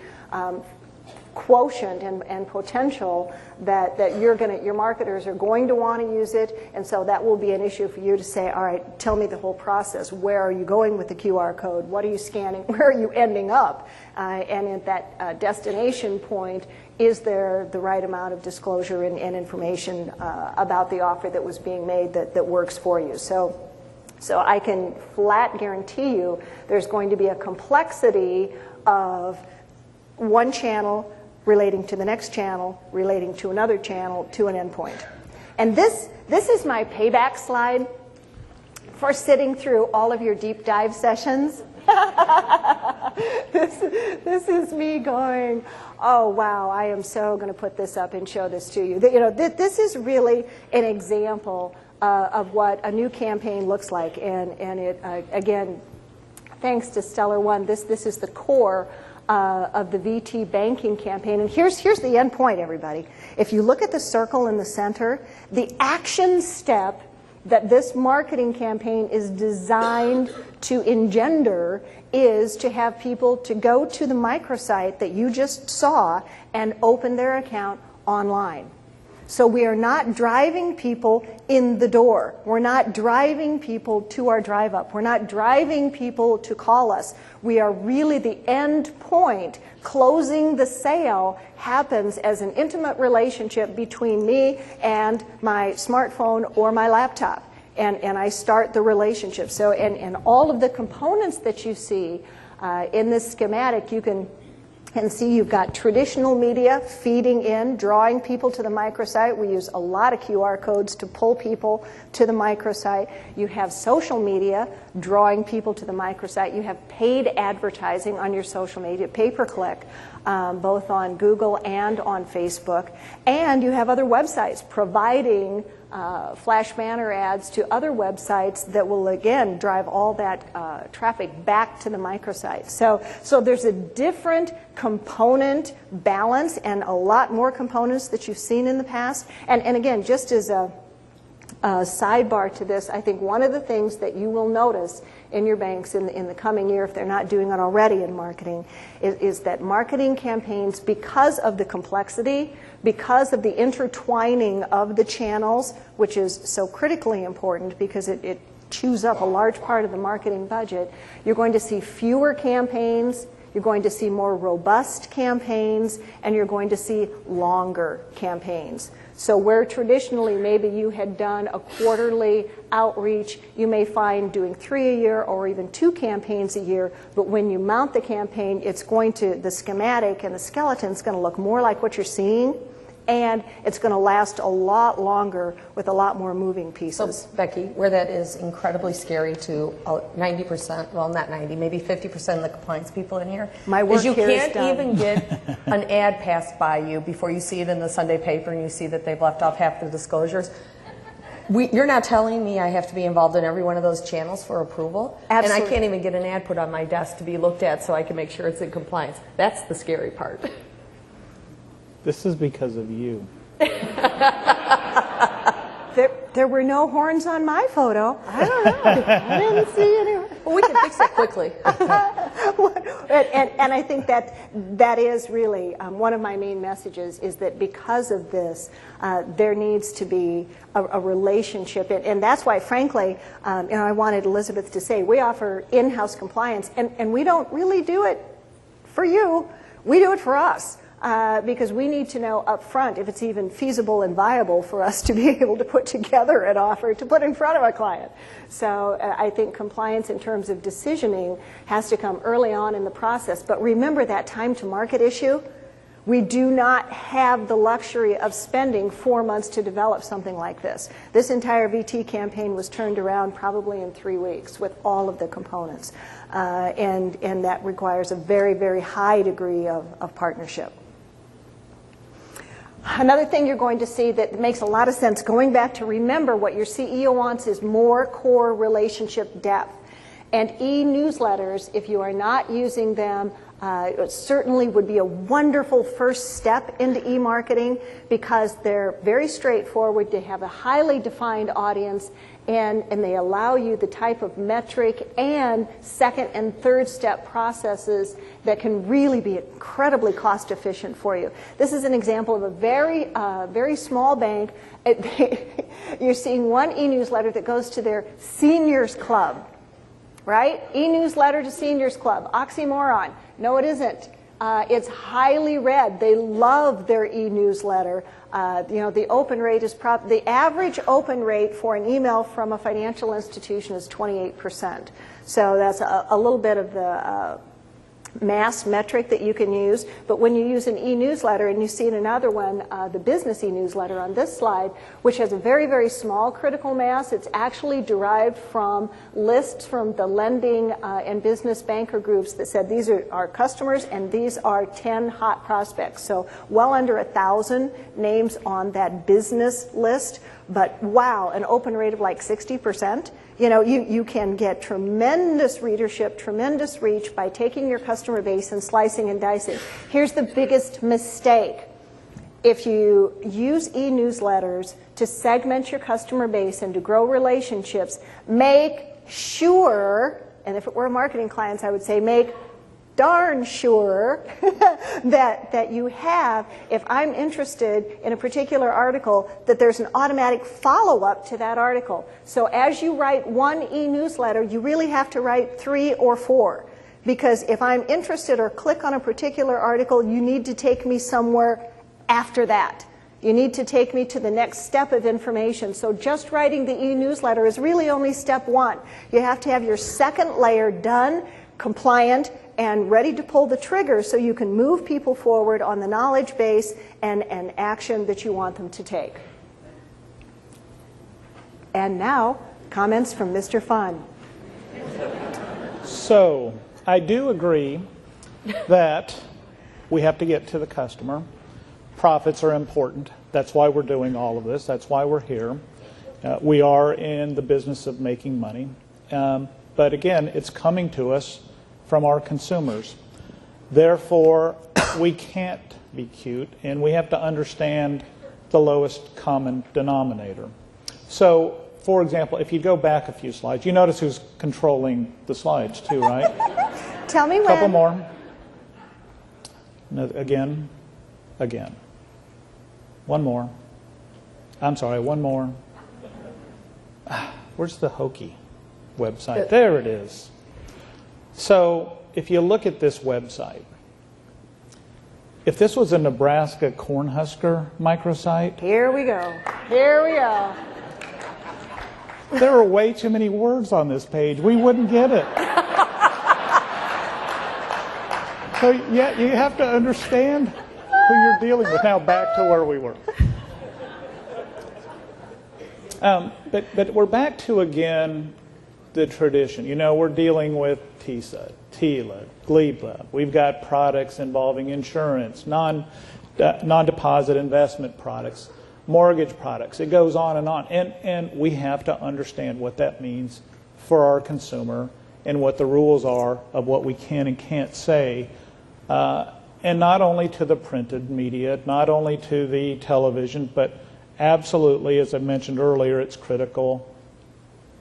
quotient and potential that your marketers are going to want to use it, and so that will be an issue for you to say, all right, tell me the whole process. Where are you going with the QR code? What are you scanning? Where are you ending up? And at that destination point, is there the right amount of disclosure and information about the offer that was being made that works for you? So I can flat guarantee you there's going to be a complexity of one channel relating to the next channel, relating to another channel, to an endpoint. And this is my payback slide for sitting through all of your deep dive sessions. This is me going, oh wow, I am so going to put this up and show this to you. This is really an example of what a new campaign looks like, and it again, thanks to Stellar One, this is the core of the VT banking campaign. And here's the end point, everybody. If you look at the circle in the center, the action step that this marketing campaign is designed to engender is to have people to go to the microsite that you just saw and open their account online. So we are not driving people in the door. We're not driving people to our drive-up. We're not driving people to call us. We are really the end point. Closing the sale happens as an intimate relationship between me and my smartphone or my laptop. And I start the relationship. So, and all of the components that you see in this schematic, you can see you've got traditional media feeding in, drawing people to the microsite. We use a lot of QR codes to pull people to the microsite. You have social media drawing people to the microsite. You have paid advertising on your social media, pay-per-click, both on Google and on Facebook. And you have other websites providing flash banner ads to other websites that will again drive all that traffic back to the microsite. So there's a different component balance and a lot more components that you've seen in the past. And again, just as a sidebar to this, I think one of the things that you will notice in your banks in the coming year, if they're not doing it already in marketing, is that marketing campaigns, because of the complexity, because of the intertwining of the channels, which is so critically important because it chews up a large part of the marketing budget, you're going to see fewer campaigns, you're going to see more robust campaigns, and you're going to see longer campaigns. So where traditionally maybe you had done a quarterly outreach, you may find doing 3 a year or even 2 campaigns a year, but when you mount the campaign, it's going to, the schematic and the skeleton is going to look more like what you're seeing, and it's going to last a lot longer with a lot more moving pieces.
So, Becki, where that is incredibly scary to 90%, well, not 90, maybe 50% of the compliance people in here,
my work
is you
here
can't
is done.
even get an ad passed by you before you see it in the Sunday paper and you see that they've left off half the disclosures. You're not telling me I have to be involved in every one of those channels for approval?
Absolutely.
And I can't even get an ad put on my desk to be looked at so I can make sure it's in compliance. That's the scary part.
This is because of you.
There were no horns on my photo. I don't know. I didn't see any.
Well, we can fix it quickly.
And I think that is really one of my main messages, is that because of this, there needs to be a relationship. And that's why, frankly, I wanted Elizabeth to say, we offer in-house compliance, and we don't really do it for you. We do it for us. Because we need to know up front if it's even feasible and viable for us to be able to put together an offer to put in front of a client. So I think compliance in terms of decisioning has to come early on in the process. But remember that time to market issue? We do not have the luxury of spending 4 months to develop something like this. This entire VT campaign was turned around probably in 3 weeks with all of the components. And that requires a very, very high degree of partnership. Another thing you're going to see that makes a lot of sense, going back to remember what your CEO wants is more core relationship depth. And e-newsletters, if you are not using them, it certainly would be a wonderful first step into e-marketing because they're very straightforward. They have a highly defined audience, and they allow you the type of metric and second and third step processes that can really be incredibly cost efficient for you. This is an example of a very small bank. You're seeing one e-newsletter that goes to their seniors club. Right? E-newsletter to seniors club. Oxymoron. No, it isn't. It's highly read. They love their e-newsletter. The open rate is the average open rate for an email from a financial institution is 28%. So that's a little bit of the mass metric that you can use. But when you use an e-newsletter, and you see in another one, the business e-newsletter on this slide, which has a very, very small critical mass, it's actually derived from lists from the lending and business banker groups that said these are our customers and these are 10 hot prospects. So well under 1,000 names on that business list. But wow, an open rate of like 60%. You can get tremendous readership, tremendous reach by taking your customer base and slicing and dicing. Here's the biggest mistake. If you use e-newsletters to segment your customer base and to grow relationships, make sure, and if it were marketing clients, I would say darn sure that you have, if I'm interested in a particular article, that there's an automatic follow-up to that article. So as you write one e-newsletter, you really have to write 3 or 4. Because if I'm interested or click on a particular article, you need to take me somewhere after that. You need to take me to the next step of information. So just writing the e-newsletter is really only step 1. You have to have your second layer done, compliant, and ready to pull the trigger so you can move people forward on the knowledge base and action that you want them to take. And now, comments from Mr. Fun.
So, I do agree that we have to get to the customer. Profits are important. That's why we're doing all of this. That's why we're here. We are in the business of making money. But again, it's coming to us from our consumers. Therefore, we can't be cute, and we have to understand the lowest common denominator. So, for example, if you go back a few slides, you notice who's controlling the slides too, right?
Tell me when.
Couple more. No, again. One more. I'm sorry, one more. Where's the Hokey website? There it is. So if you look at this website, if this was a Nebraska Cornhusker microsite,
Here we go. Here we go.
there are way too many words on this page. We wouldn't get it. So yeah, you have to understand who you're dealing with. Now back to where we were. But we're back to, again, the tradition. You know, we're dealing with TISA, TILA, GLIBA. We've got products involving insurance, non-deposit investment products, mortgage products. It goes on. And we have to understand what that means for our consumer and what the rules are of what we can and can't say. And not only to the printed media, not only to the television, but absolutely, as I mentioned earlier, it's critical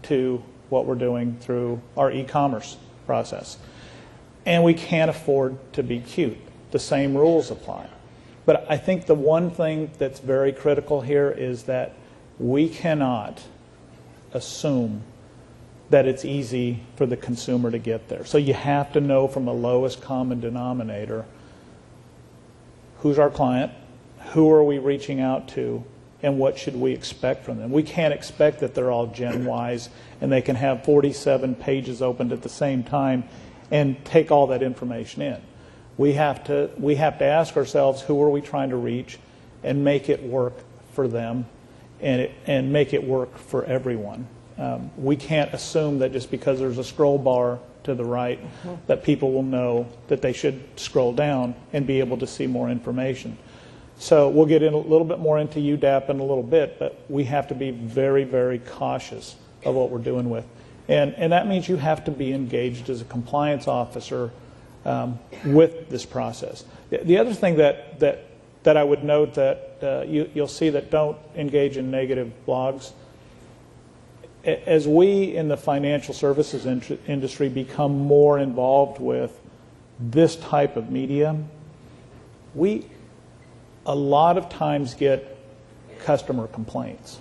to what we're doing through our e-commerce process. And we can't afford to be cute. The same rules apply. But I think the one thing that's very critical here is that we cannot assume that it's easy for the consumer to get there. So you have to know from the lowest common denominator, who's our client, who are we reaching out to, and what should we expect from them. We can't expect that they're all Gen Ys and they can have 47 pages opened at the same time and take all that information in. We have to ask ourselves, who are we trying to reach, and make it work for them and make it work for everyone. We can't assume that just because there's a scroll bar to the right that people will know that they should scroll down and be able to see more information. So we'll get in a little bit more into UDAP in a little bit, but we have to be very, very cautious of what we're doing with. And that means you have to be engaged as a compliance officer with this process. The other thing that I would note that you'll see that don't engage in negative blogs, as we in the financial services industry become more involved with this type of media, we a lot of times get customer complaints.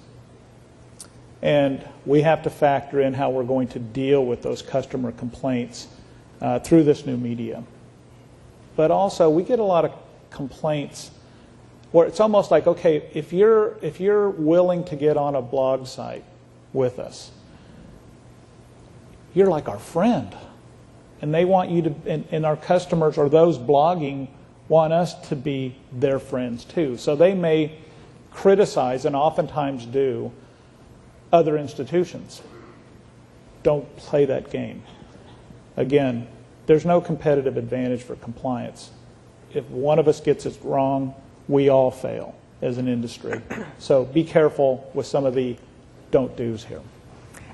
And we have to factor in how we're going to deal with those customer complaints through this new media. But also, we get a lot of complaints where it's almost like, okay, if you're willing to get on a blog site with us, you're like our friend. And they want you to, and our customers or those blogging want us to be their friends too. So they may criticize, and oftentimes do, other institutions. Don't play that game. Again, there's no competitive advantage for compliance. If one of us gets it wrong, we all fail as an industry. So be careful with some of the don't do's here.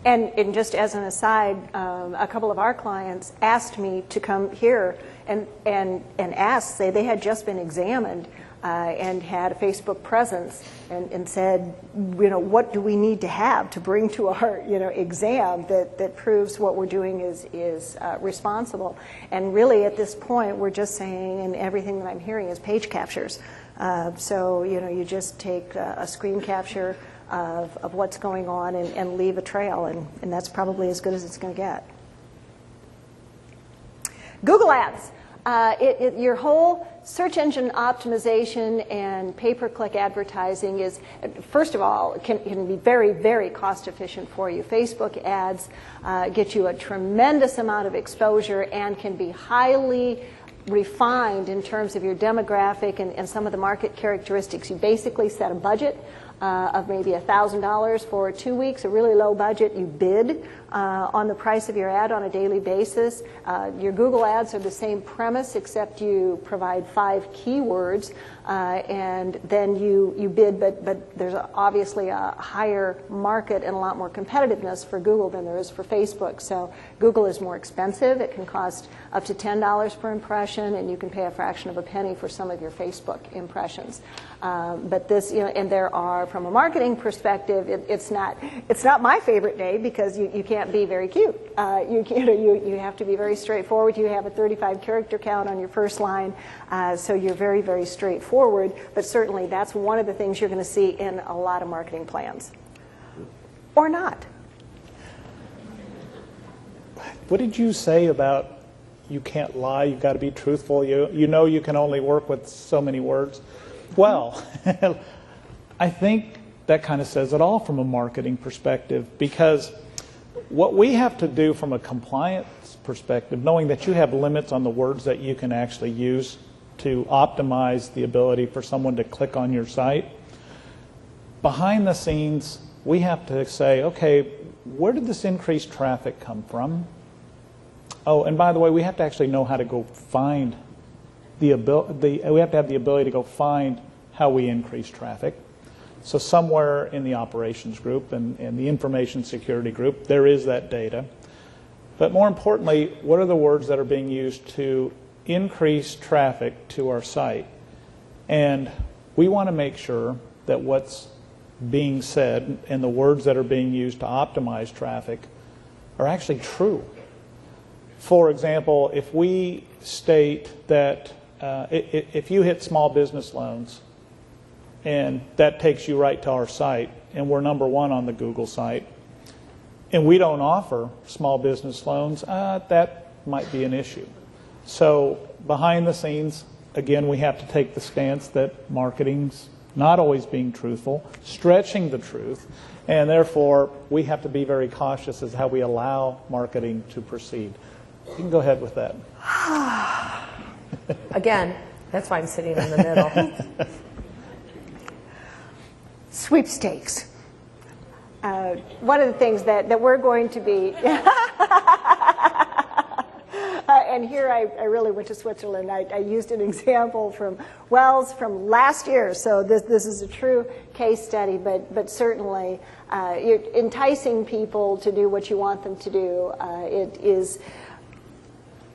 And just as an aside, a couple of our clients asked me to come here and ask, say they had just been examined and had a Facebook presence and said, what do we need to have to bring to our exam that proves what we're doing is responsible. And really at this point we're just saying, and everything that I'm hearing is page captures. So you just take a screen capture of what's going on and leave a trail, and that's probably as good as it's going to get. Google Ads. Your whole search engine optimization and pay-per-click advertising is, first of all, can be very, very cost efficient for you. Facebook ads get you a tremendous amount of exposure and can be highly refined in terms of your demographic and some of the market characteristics. You basically set a budget of maybe $1,000 for 2 weeks, a really low budget. You bid on the price of your ad on a daily basis. Your Google ads are the same premise, except you provide 5 keywords, and then you bid, but there's obviously a higher market and a lot more competitiveness for Google than there is for Facebook. So Google is more expensive. It can cost up to $10 per impression, and you can pay a fraction of a penny for some of your Facebook impressions. But this, and there are, from a marketing perspective, it's not my favorite day, because you can't be very cute. You have to be very straightforward. You have a 35 character count on your first line, so you're very, very straightforward. But certainly that's one of the things you're going to see in a lot of marketing plans, or not.
What did you say about you can't lie, you've got to be truthful, you can only work with so many words? Well, I think that kind of says it all from a marketing perspective, because what we have to do from a compliance perspective, knowing that you have limits on the words that you can actually use to optimize the ability for someone to click on your site, behind the scenes we have to say, okay, where did this increased traffic come from? Oh, and by the way, we have to actually know how to go find we have to have the ability to go find how we increase traffic. So somewhere in the operations group and the information security group, there is that data. But more importantly, what are the words that are being used to increase traffic to our site? And we want to make sure that what's being said and the words that are being used to optimize traffic are actually true. For example, if we state that if you hit small business loans, and that takes you right to our site, and we're #1 on the Google site, and we don't offer small business loans, that might be an issue. So behind the scenes, again, we have to take the stance that marketing's not always being truthful, stretching the truth, and therefore we have to be very cautious as how we allow marketing to proceed. You can go ahead with that.
Again, that's why I'm sitting in the middle.
Sweepstakes. One of the things that we're going to be, and here I really went to Switzerland. I used an example from Wells from last year, so this is a true case study, but certainly you're enticing people to do what you want them to do. It is,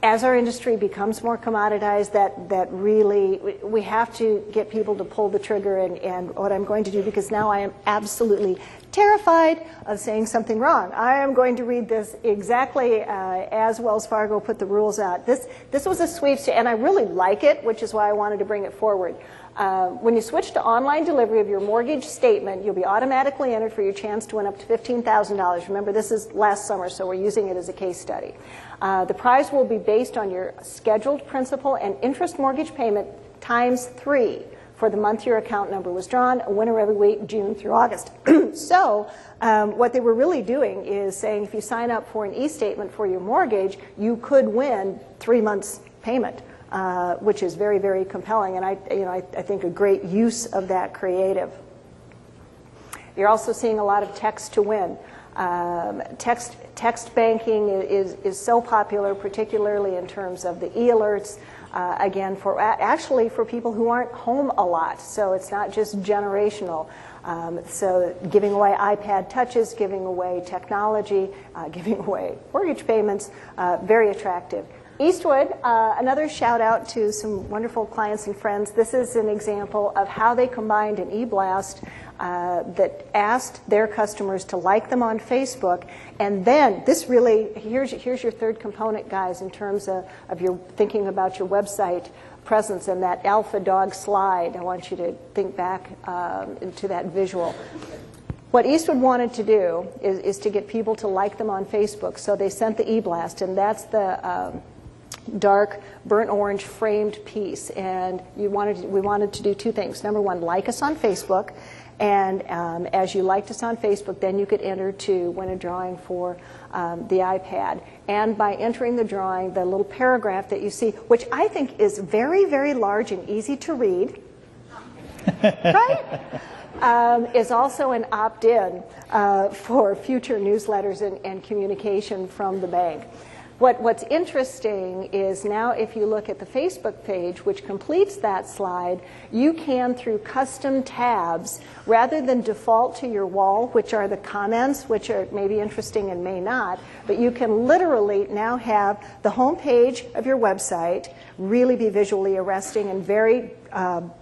as our industry becomes more commoditized, that really, we have to get people to pull the trigger, and what I'm going to do, because now I am absolutely terrified of saying something wrong. I am going to read this exactly as Wells Fargo put the rules out. This was a sweepstakes, and I really like it, which is why I wanted to bring it forward. When you switch to online delivery of your mortgage statement, you'll be automatically entered for your chance to win up to $15,000. Remember, this is last summer, so we're using it as a case study. The prize will be based on your scheduled principal and interest mortgage payment times 3 for the month your account number was drawn, a winner every week, June through August. So what they were really doing is saying, if you sign up for an e-statement for your mortgage, you could win 3 months payment, which is very, very compelling, and I think a great use of that creative. You're also seeing a lot of text to win. Text banking is so popular, particularly in terms of the e-alerts. Again, actually for people who aren't home a lot, so it's not just generational. So giving away iPad touches, giving away technology, giving away mortgage payments, very attractive. Eastwood, another shout out to some wonderful clients and friends. This is an example of how they combined an e-blast that asked their customers to like them on Facebook, and then this really, here's your third component, guys, in terms of your thinking about your website presence, and that alpha dog slide. I want you to think back into that visual. What Eastwood wanted to do is to get people to like them on Facebook, so they sent the e-blast, and that's the dark burnt orange framed piece. And we wanted to do two things. Number one, like us on Facebook, and as you liked us on Facebook, then you could enter to win a drawing for the iPad. And by entering the drawing, the little paragraph that you see, which I think is very, very large and easy to read, right? Is also an opt-in for future newsletters and communication from the bank. What's interesting is now if you look at the Facebook page, which completes that slide, you can, through custom tabs, rather than default to your wall, which are the comments, which are maybe interesting and may not, but you can literally now have the home page of your website really be visually arresting and very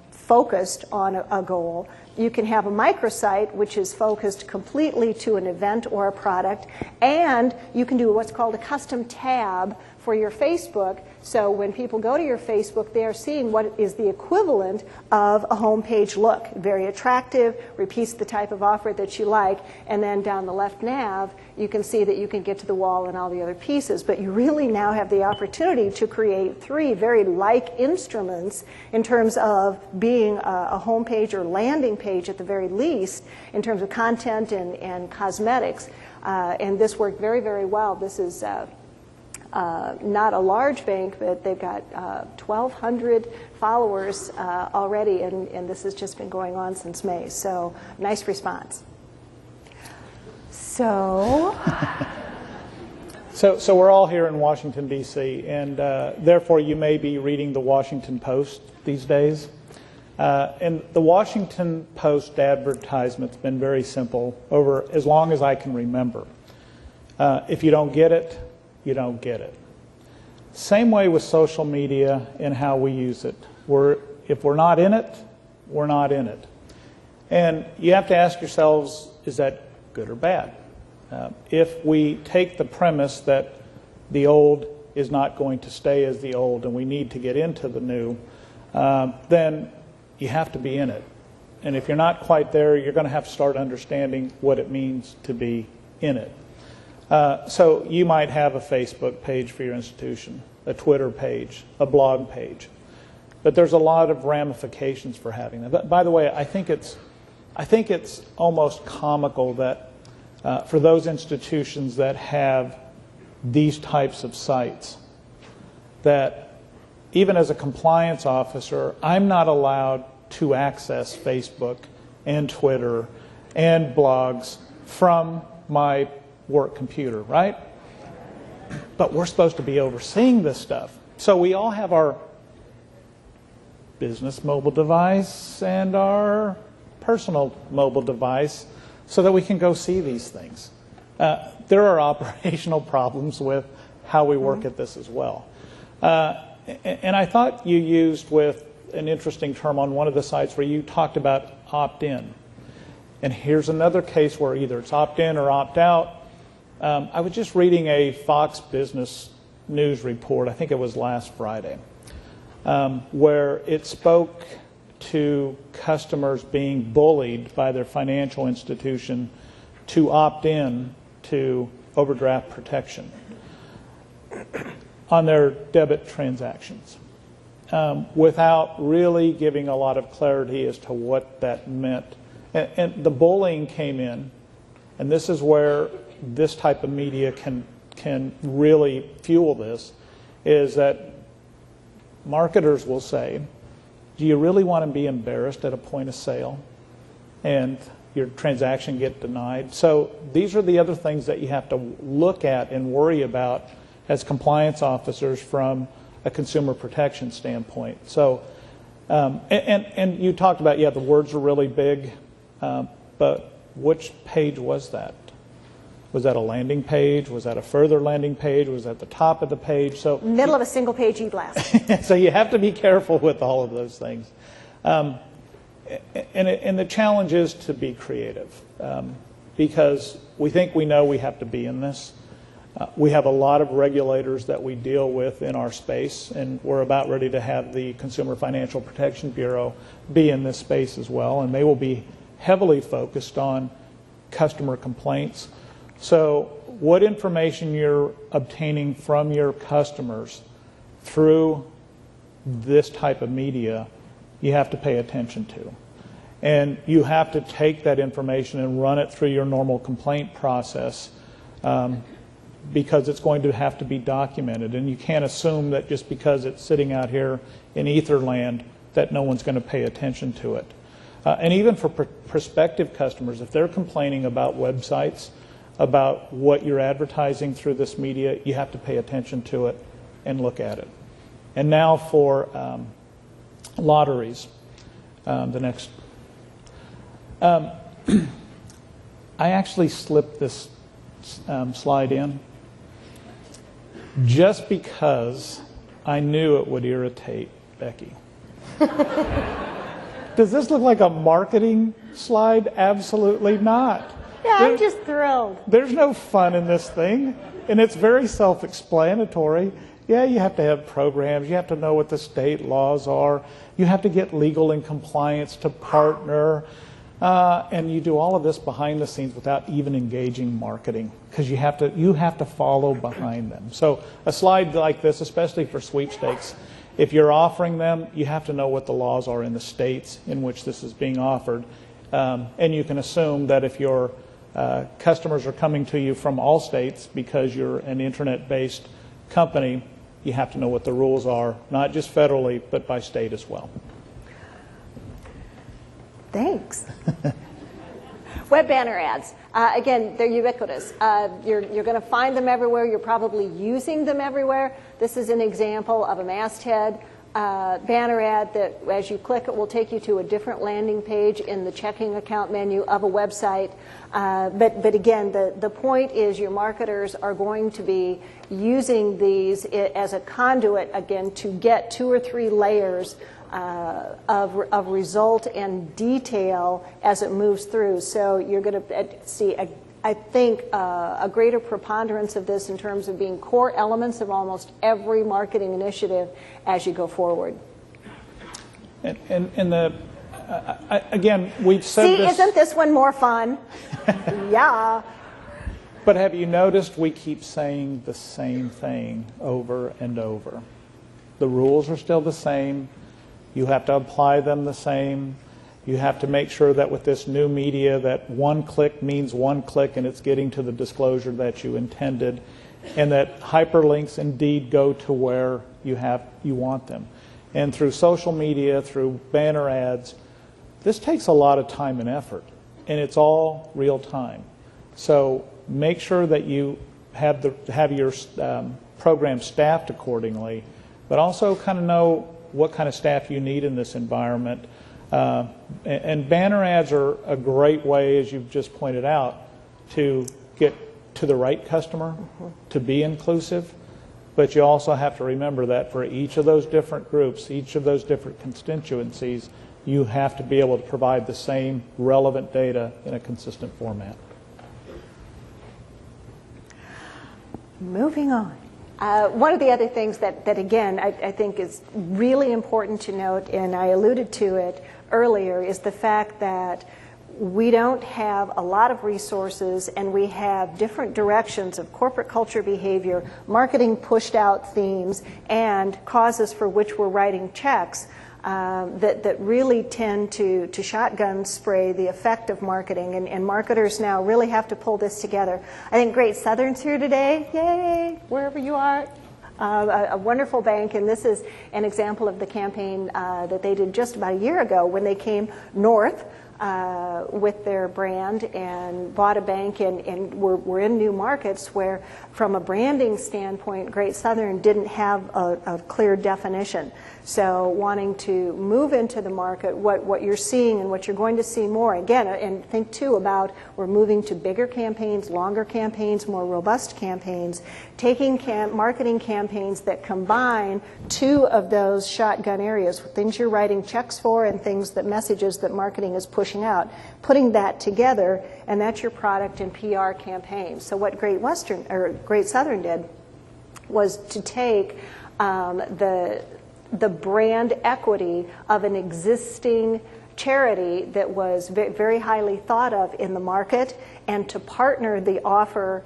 focused on a goal. You can have a microsite which is focused completely to an event or a product, and you can do what's called a custom tab for your Facebook. So when people go to your Facebook, they are seeing what is the equivalent of a homepage look. Very attractive, repeats the type of offer that you like, and then down the left nav, you can see that you can get to the wall and all the other pieces. But you really now have the opportunity to create three very like instruments in terms of being a homepage or landing page at the very least, in terms of content and cosmetics. And this worked very, very well. This is not a large bank, but they've got 1,200 followers already, and this has just been going on since May. So nice response. So
we're all here in Washington, D.C., and therefore you may be reading the Washington Post these days. And the Washington Post advertisement's been very simple over as long as I can remember. If you don't get it, you don't get it. Same way with social media and how we use it. If we're not in it, we're not in it. And you have to ask yourselves, is that good or bad? If we take the premise that the old is not going to stay as the old and we need to get into the new, then you have to be in it. And if you're not quite there, you're going to have to start understanding what it means to be in it. So you might have a Facebook page for your institution, a Twitter page, a blog page. But there's a lot of ramifications for having that. But by the way, I think it's almost comical that for those institutions that have these types of sites, that even as a compliance officer, I'm not allowed to access Facebook and Twitter and blogs from my work computer, right? But we're supposed to be overseeing this stuff. So we all have our business mobile device and our personal mobile device so that we can go see these things. There are operational problems with how we work at this as well. And I thought you used with an interesting term on one of the sites where you talked about opt-in. And here's another case where either it's opt-in or opt-out. I was just reading a Fox Business News report, I think it was last Friday, where it spoke to customers being bullied by their financial institution to opt in to overdraft protection on their debit transactions without really giving a lot of clarity as to what that meant. And the bullying came in, and this is where this type of media can really fuel this, is that marketers will say, do you really want to be embarrassed at a point of sale and your transaction get denied? So these are the other things that you have to look at and worry about as compliance officers from a consumer protection standpoint. So, and you talked about, yeah, the words are really big, but which page was that? Was that a landing page? Was that a further landing page? Was that the top of the page? So
middle of a single page e-blast.
so you have to be careful with all of those things. And the challenge is to be creative, because we think we know we have to be in this. We have a lot of regulators that we deal with in our space, and we're about ready to have the Consumer Financial Protection Bureau be in this space as well, and they will be heavily focused on customer complaints. So what information you're obtaining from your customers through this type of media, you have to pay attention to. And you have to take that information and run it through your normal complaint process, because it's going to have to be documented. And you can't assume that just because it's sitting out here in Etherland that no one's going to pay attention to it. And even for prospective customers, if they're complaining about websites, about what you're advertising through this media, you have to pay attention to it and look at it. And now for lotteries, the next. I actually slipped this slide in just because I knew it would irritate Becki. Does this look like a marketing slide? Absolutely not.
Yeah, I'm just thrilled.
There's no fun in this thing, and it's very self-explanatory. Yeah, you have to have programs. You have to know what the state laws are. You have to get legal and compliance to partner. And you do all of this behind the scenes without even engaging marketing, because you have to follow behind them. So a slide like this, especially for sweepstakes, if you're offering them, you have to know what the laws are in the states in which this is being offered. And you can assume that if your customers are coming to you from all states because you're an internet-based company, you have to know what the rules are, not just federally, but by state as well.
Thanks. Web banner ads. Again, they're ubiquitous. You're going to find them everywhere. You're probably using them everywhere. This is an example of a masthead banner ad that, as you click, it will take you to a different landing page in the checking account menu of a website. But again, the point is your marketers are going to be using these as a conduit, again, to get 2 or 3 layers of result and detail as it moves through. So you're going to see, I think, a greater preponderance of this in terms of being core elements of almost every marketing initiative as you go forward.
And again, we've said this.
Isn't this one more fun? Yeah.
But have you noticed we keep saying the same thing over and over? The rules are still the same. You have to apply them the same. You have to make sure that with this new media that one click means one click and it's getting to the disclosure that you intended, and that hyperlinks indeed go to where you want them. And through social media, through banner ads, this takes a lot of time and effort, and it's all real time. So make sure that you have your program staffed accordingly, but also kind of know what kind of staff you need in this environment. And banner ads are a great way, as you've just pointed out, to get to the right customer, to be inclusive. But you also have to remember that for each of those different groups, each of those different constituencies, you have to be able to provide the same relevant data in a consistent format.
Moving on. One of the other things that again, I think is really important to note, and I alluded to it earlier, is the fact that we don't have a lot of resources, and we have different directions of corporate culture behavior, marketing pushed out themes, and causes for which we're writing checks that really tend to shotgun spray the effect of marketing, and marketers now really have to pull this together. I think Great Southern's here today. Yay, wherever you are. A wonderful bank, and this is an example of the campaign that they did just about a year ago when they came north with their brand and bought a bank, and we're in new markets where, from a branding standpoint, Great Southern didn't have a clear definition. So wanting to move into the market, what you're seeing and what you're going to see more, again, and think too about, we're moving to bigger campaigns, longer campaigns, more robust campaigns, taking marketing campaigns that combine two of those shotgun areas, things you're writing checks for and things that messages that marketing is pushing out, putting that together, and that's your product and PR campaign. So what Great Southern did was to take the brand equity of an existing charity that was very highly thought of in the market, and to partner the offer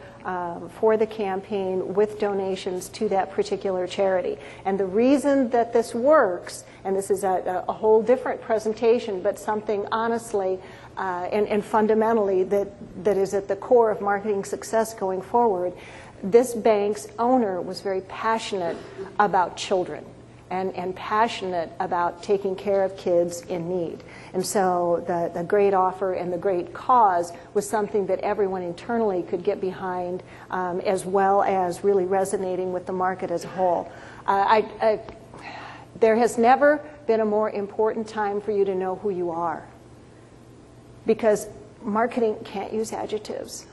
for the campaign with donations to that particular charity. And the reason that this works, and this is a whole different presentation, but something honestly and fundamentally that is at the core of marketing success going forward, this bank's owner was very passionate about children. And passionate about taking care of kids in need. And so the great offer and the great cause was something that everyone internally could get behind, as well as really resonating with the market as a whole. There has never been a more important time for you to know who you are, because marketing can't use adjectives.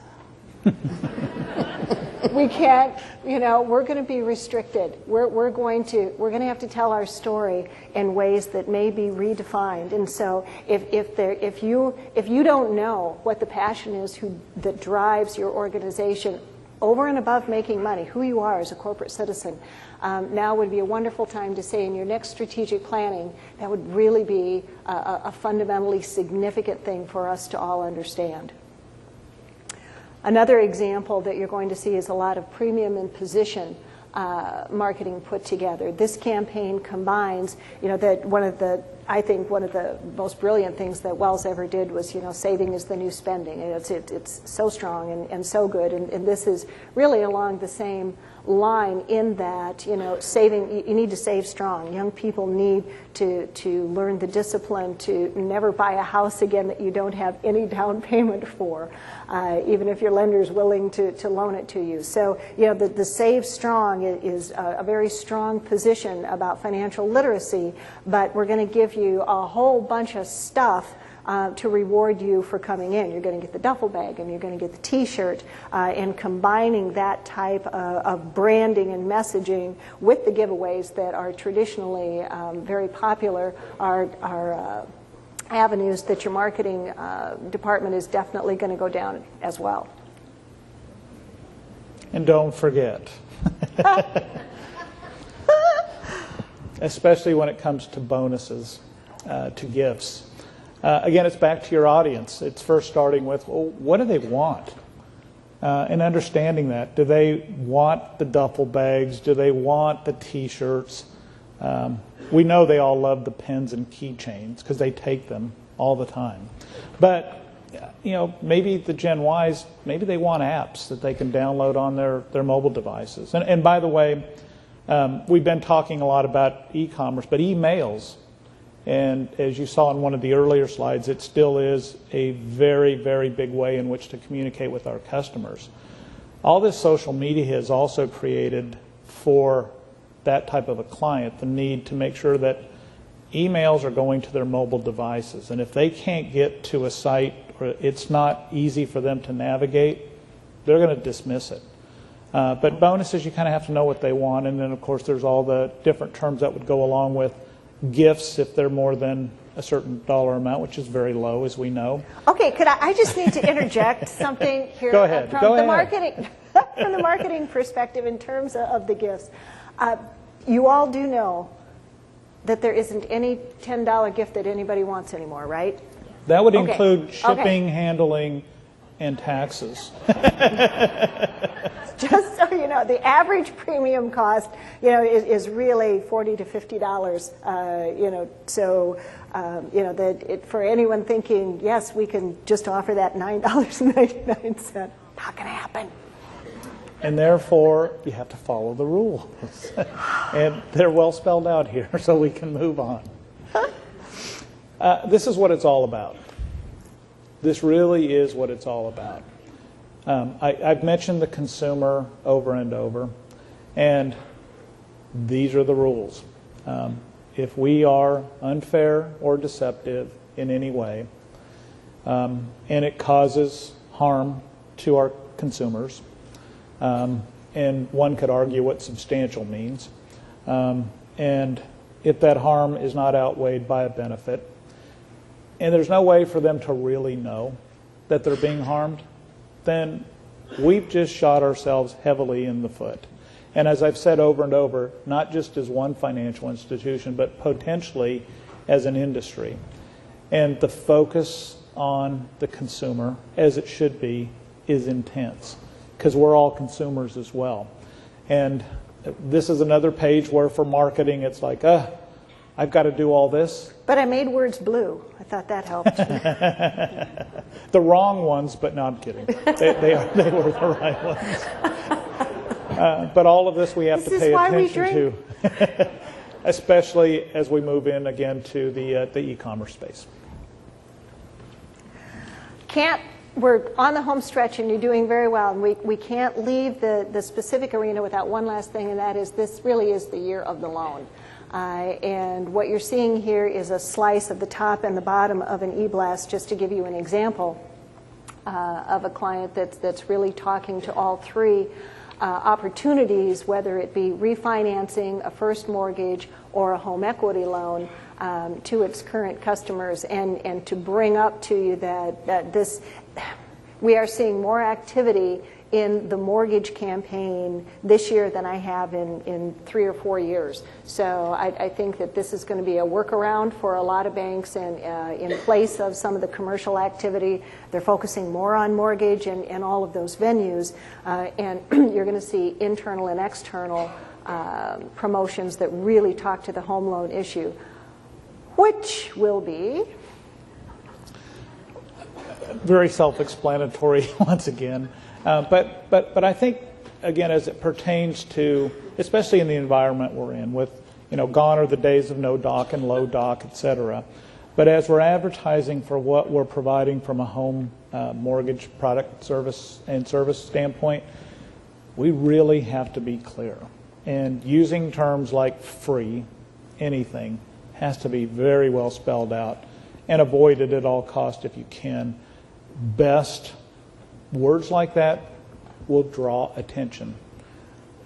We can't, we're going to be restricted. We're going to have to tell our story in ways that may be redefined. And so if you don't know what the passion is that drives your organization over and above making money, who you are as a corporate citizen, now would be a wonderful time to say in your next strategic planning, that would really be a fundamentally significant thing for us to all understand. Another example that you're going to see is a lot of premium and position marketing put together. This campaign combines, that I think one of the most brilliant things that Wells ever did was, saving is the new spending. It's so strong and so good, and this is really along the same line in that, saving, you need to save strong. Young people need to learn the discipline to never buy a house again that you don't have any down payment for, even if your lender is willing to loan it to you. So, the Save Strong is a very strong position about financial literacy, but we're going to give you a whole bunch of stuff to reward you for coming in. You're going to get the duffel bag, and you're going to get the t-shirt, and combining that type of branding and messaging with the giveaways that are traditionally very popular are avenues that your marketing department is definitely going to go down as well.
And don't forget, especially when it comes to bonuses, to gifts. Again, it's back to your audience. It's first starting with, well, what do they want? And understanding that. Do they want the duffel bags? Do they want the t-shirts? We know they all love the pens and keychains because they take them all the time. But, maybe the Gen Ys, maybe they want apps that they can download on their mobile devices. And by the way, we've been talking a lot about e-commerce, but emails, and as you saw in one of the earlier slides, it still is a very, very big way in which to communicate with our customers. All this social media has also created for that type of a client the need to make sure that emails are going to their mobile devices. And if they can't get to a site or it's not easy for them to navigate, they're going to dismiss it. But bonuses, you kind of have to know what they want. And then, of course, there's all the different terms that would go along with gifts if they're more than a certain dollar amount, which is very low, as we know.
Okay, I just need to interject something here.
Go ahead.
From the marketing perspective in terms of the gifts. You all do know that there isn't any $10 gift that anybody wants anymore, right?
That would include shipping, handling, and taxes.
Just so you know, the average premium cost, is really $40 to $50. That for anyone thinking, yes, we can just offer that $9.99, not going to happen.
And therefore, you have to follow the rules. And they're well spelled out here, so we can move on. This is what it's all about. This really is what it's all about. I've mentioned the consumer over and over, and these are the rules. If we are unfair or deceptive in any way, and it causes harm to our consumers, and one could argue what substantial means, and if that harm is not outweighed by a benefit, and there's no way for them to really know that they're being harmed, then we've just shot ourselves heavily in the foot. And as I've said over and over, not just as one financial institution, but potentially as an industry. And the focus on the consumer, as it should be, is intense, because we're all consumers as well. And this is another page where for marketing it's like, I've got to do all this.
But I made words blue. I thought that helped.
The wrong ones, but no, I'm kidding. They were the right ones. But all of this we have to pay attention to, especially as we move in again to the e-commerce space.
We're on the home stretch and you're doing very well, and we can't leave the specific arena without one last thing, and that is this really is the year of the loan. And what you're seeing here is a slice of the top and the bottom of an e-blast, just to give you an example of a client that's really talking to all three opportunities, whether it be refinancing, a first mortgage, or a home equity loan to its current customers, and to bring up to you that this, we are seeing more activity in the mortgage campaign this year than I have in 3 or 4 years. So I think that this is going to be a workaround for a lot of banks, and in place of some of the commercial activity, they're focusing more on mortgage and all of those venues. And you're going to see internal and external promotions that really talk to the home loan issue, which will be
very self-explanatory once again. But I think, again, as it pertains to, especially in the environment we're in, with, gone are the days of no doc and low doc, et cetera. But as we're advertising for what we're providing from a home mortgage product service standpoint, we really have to be clear. And using terms like free, anything, has to be very well spelled out and avoided at all costs if you can. Best words like that will draw attention.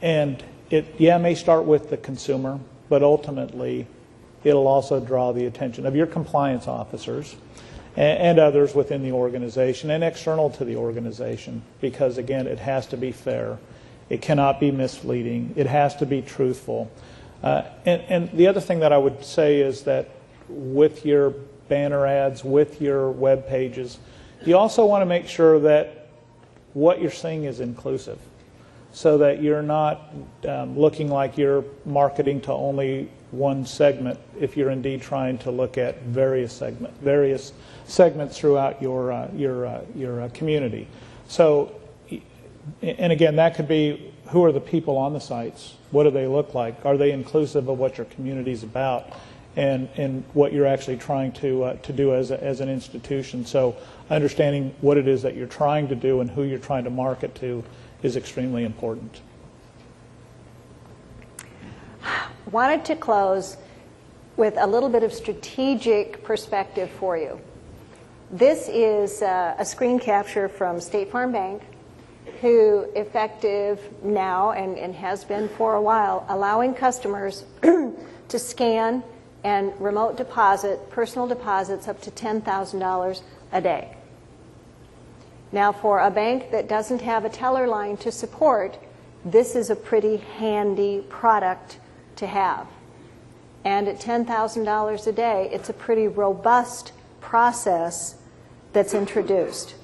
And it may start with the consumer, but ultimately it'll also draw the attention of your compliance officers and others within the organization and external to the organization, because again, it has to be fair. It cannot be misleading. It has to be truthful. And the other thing that I would say is that with your banner ads, with your web pages, you also want to make sure that what you're seeing is inclusive, so that you're not looking like you're marketing to only one segment if you're indeed trying to look at various segments throughout your community. So, and again, that could be, who are the people on the sites? What do they look like? Are they inclusive of what your community is about and what you're actually trying to do as an institution? So understanding what it is that you're trying to do and who you're trying to market to is extremely important.
Wanted to close with a little bit of strategic perspective for you. This is a screen capture from State Farm Bank, who, effective now and has been for a while, allowing customers to scan and remote deposit personal deposits up to $10,000 a day. Now, for a bank that doesn't have a teller line to support, this is a pretty handy product to have. And at $10,000 a day, it's a pretty robust process that's introduced.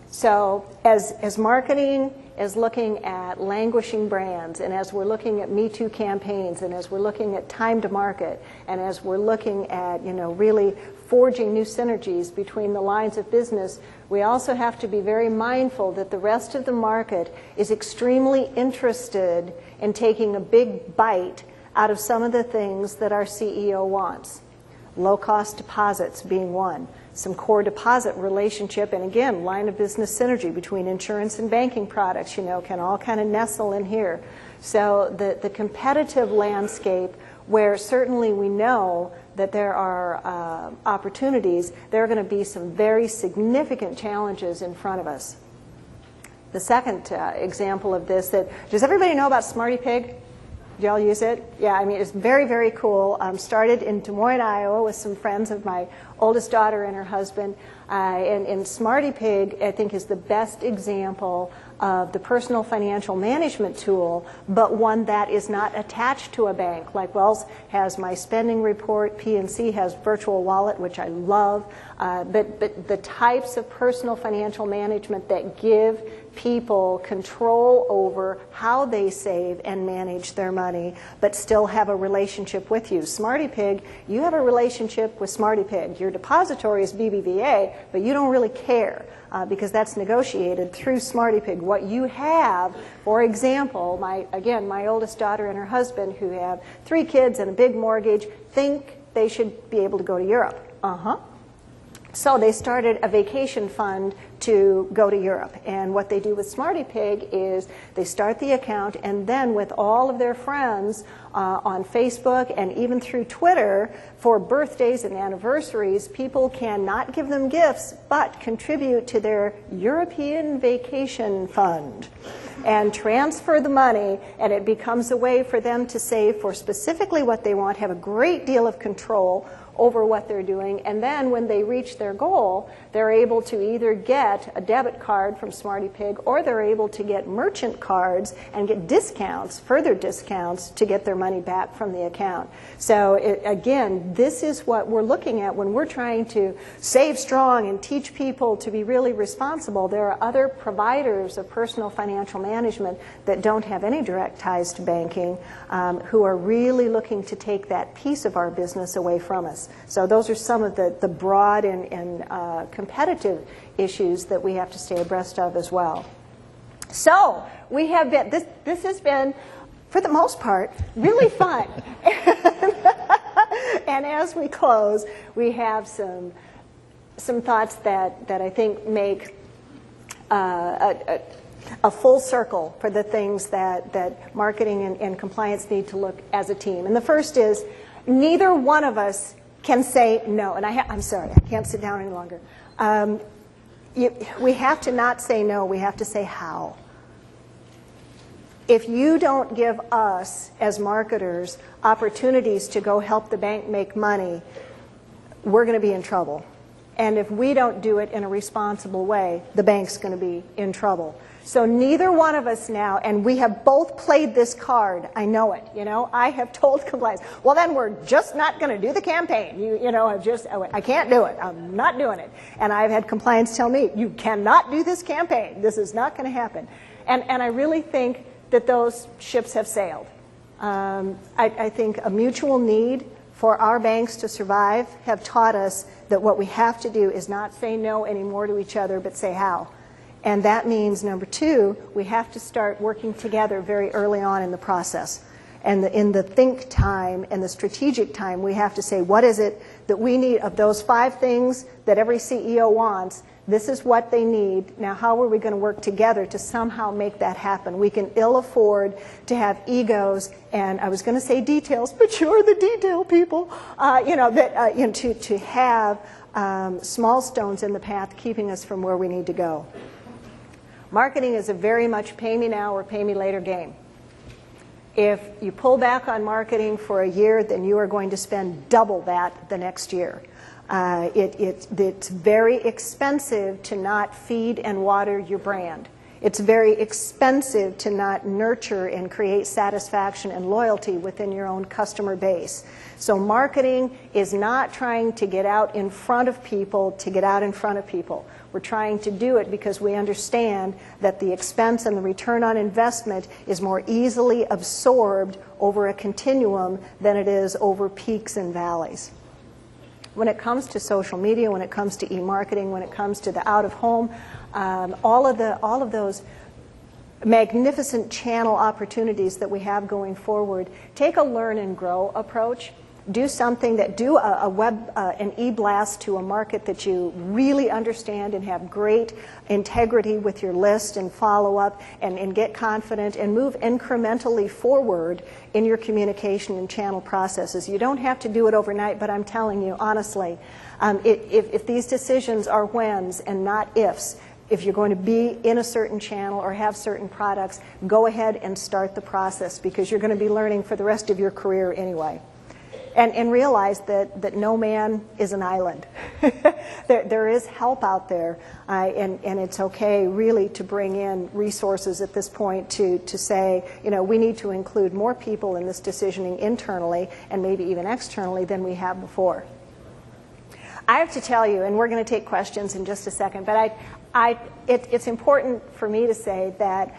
So as marketing is looking at languishing brands, and as we're looking at Me Too campaigns, and as we're looking at time to market, and as we're looking at really forging new synergies between the lines of business, we also have to be very mindful that the rest of the market is extremely interested in taking a big bite out of some of the things that our CEO wants. low-cost deposits being one, some core deposit relationship, and again, line of business synergy between insurance and banking products, can all kind of nestle in here. So the competitive landscape, where certainly we know that there are opportunities, there are going to be some very significant challenges in front of us. The second example of this, does everybody know about Smarty Pig? Do y'all use it? Yeah, I mean, it's very, very cool. Started in Des Moines, Iowa with some friends of my oldest daughter and her husband. And Smarty Pig, I think, is the best example of the personal financial management tool, but one that is not attached to a bank. Like Wells has My Spending Report, PNC has Virtual Wallet, which I love, but the types of personal financial management that give people control over how they save and manage their money, but still have a relationship with you. Smarty Pig, you have a relationship with Smarty Pig. Your depository is BBVA, but you don't really care because that's negotiated through Smarty Pig. What you have, for example, my oldest daughter and her husband, who have 3 kids and a big mortgage, think they should be able to go to Europe. So they started a vacation fund to go to Europe. And what they do with Smarty Pig is they start the account, and then with all of their friends on Facebook and even through Twitter, for birthdays and anniversaries, people can not give them gifts, but contribute to their European vacation fund and transfer the money, and it becomes a way for them to save for specifically what they want, have a great deal of control over what they're doing, and then when they reach their goal, they're able to either get a debit card from Smarty Pig, or they're able to get merchant cards and get discounts, further discounts, to get their money back from the account. So again, this is what we're looking at when we're trying to save strong and teach people to be really responsible. There are other providers of personal financial management that don't have any direct ties to banking, who are really looking to take that piece of our business away from us. So those are some of the broad and competitive issues that we have to stay abreast of as well. So we have been, this has been, for the most part, really fun. And as we close, we have some thoughts that I think make a full circle for the things that marketing and compliance need to look as a team. And the first is, neither one of us can say no. And I'm sorry, I can't sit down any longer. We have to not say no, we have to say how. If you don't give us, as marketers, opportunities to go help the bank make money, we're going to be in trouble. And if we don't do it in a responsible way, the bank's going to be in trouble. So neither one of us now, and we have both played this card. I know it. I have told compliance, well, then we're just not going to do the campaign. I can't do it. I'm not doing it. And I've had compliance tell me, you cannot do this campaign. This is not going to happen. And I really think that those ships have sailed. I think a mutual need for our banks to survive have taught us that what we have to do is not say no anymore to each other, but say how. And that means, number 2, we have to start working together very early on in the process. And in the think time and the strategic time, we have to say, what is it that we need of those 5 things that every CEO wants? This is what they need. Now, how are we going to work together to somehow make that happen? We can ill afford to have egos, and I was going to say details, but you're the detail people. To have small stones in the path keeping us from where we need to go. Marketing is a very much pay me now or pay me later game. If you pull back on marketing for a year, then you are going to spend double that the next year. It's very expensive to not feed and water your brand. It's very expensive to not nurture and create satisfaction and loyalty within your own customer base. So marketing is not trying to get out in front of people to get out in front of people. We're trying to do it because we understand that the expense and the return on investment is more easily absorbed over a continuum than it is over peaks and valleys. When it comes to social media, when it comes to e-marketing, when it comes to the out-of-home, all of those magnificent channel opportunities that we have going forward, take a learn and grow approach. Do something that, do a web, an e-blast to a market that you really understand and have great integrity with your list and follow up and get confident and move incrementally forward in your communication and channel processes. You don't have to do it overnight, but I'm telling you, honestly, if these decisions are whens and not ifs, if you're going to be in a certain channel or have certain products, go ahead and start the process, because you're going to be learning for the rest of your career anyway. And realize that no man is an island. There is help out there, and it's okay really to bring in resources at this point to say, you know, we need to include more people in this decisioning internally and maybe even externally than we have before. I have to tell you, and we're going to take questions in just a second, but it's important for me to say that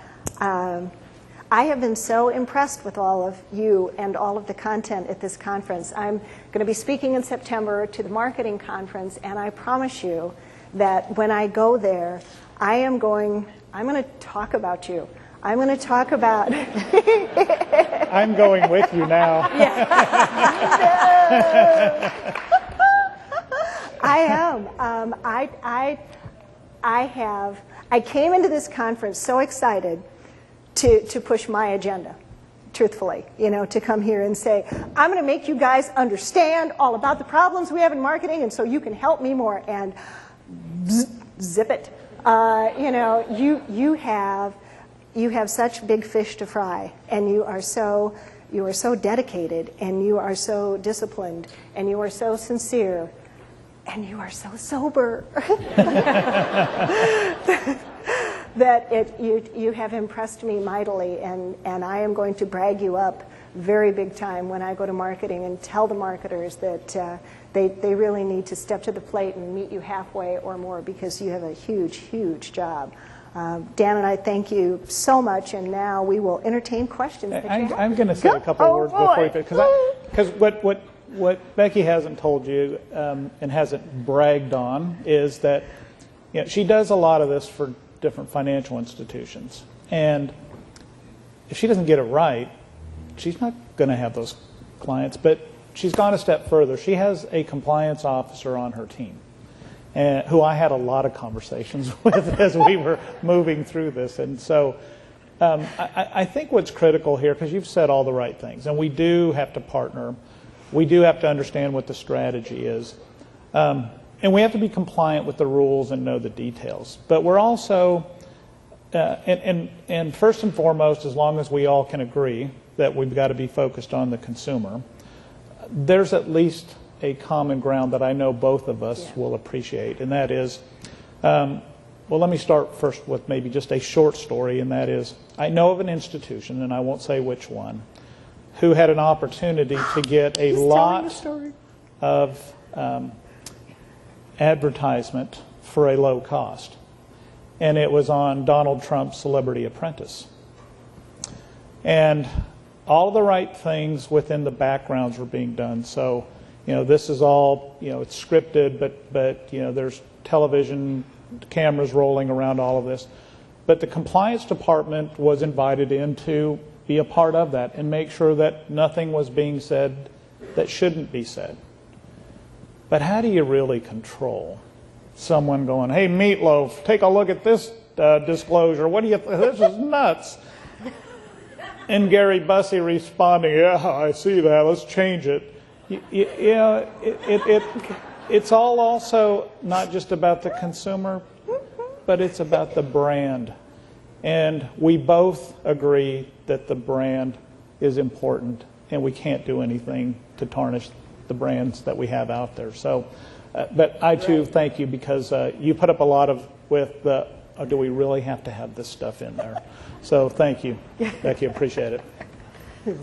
I have been so impressed with all of you and all of the content at this conference. I'm going to be speaking in September to the marketing conference, and I promise you that when I go there, I'm going to talk about you. I'm going to talk about...
I'm going with you now.
Yeah. I am. I came into this conference so excited to push my agenda, truthfully, you know, to come here and say, I'm going to make you guys understand all about the problems we have in marketing, and so you can help me more, and zip it. You know, you have such big fish to fry, and you are so dedicated, and you are so disciplined, and you are so sincere, and you are so sober. That you have impressed me mightily, and I am going to brag you up very big time when I go to marketing and tell the marketers that they really need to step to the plate and meet you halfway or more, because you have a huge, huge job. Dan and I thank you so much, and now we will entertain questions.
I'm going to say a couple words before you, because what Becki hasn't told you and hasn't bragged on is that, you know, she does a lot of this for different financial institutions, and if she doesn't get it right, she's not going to have those clients. But she's gone a step further. She has a compliance officer on her team, who I had a lot of conversations with as we were moving through this. And so I think what's critical here, because you've said all the right things, and we do have to partner, we do have to understand what the strategy is. And we have to be compliant with the rules and know the details. But we're also, and first and foremost, as long as we all can agree that we've got to be focused on the consumer, there's at least a common ground that I know both of us will appreciate, and that is, well, let me start first with maybe just a short story, and that is, I know of an institution, and I won't say which one, who had an opportunity to get a lot of advertisement for a low cost, and it was on Donald Trump's Celebrity Apprentice. And all the right things within the backgrounds were being done. So, you know, this is all, you know, it's scripted, but you know, there's television cameras rolling around all of this. But the compliance department was invited in to be a part of that and make sure that nothing was being said that shouldn't be said. But how do you really control someone going, hey, Meatloaf, take a look at this disclosure. What do you this is nuts. And Gary Bussey responding, yeah, I see that, let's change it. It's all also not just about the consumer, but it's about the brand. And we both agree that the brand is important, and we can't do anything to tarnish the brands that we have out there. So, but I too thank you, because you put up a lot of with the, do we really have to have this stuff in there? So thank you, Becki, appreciate it.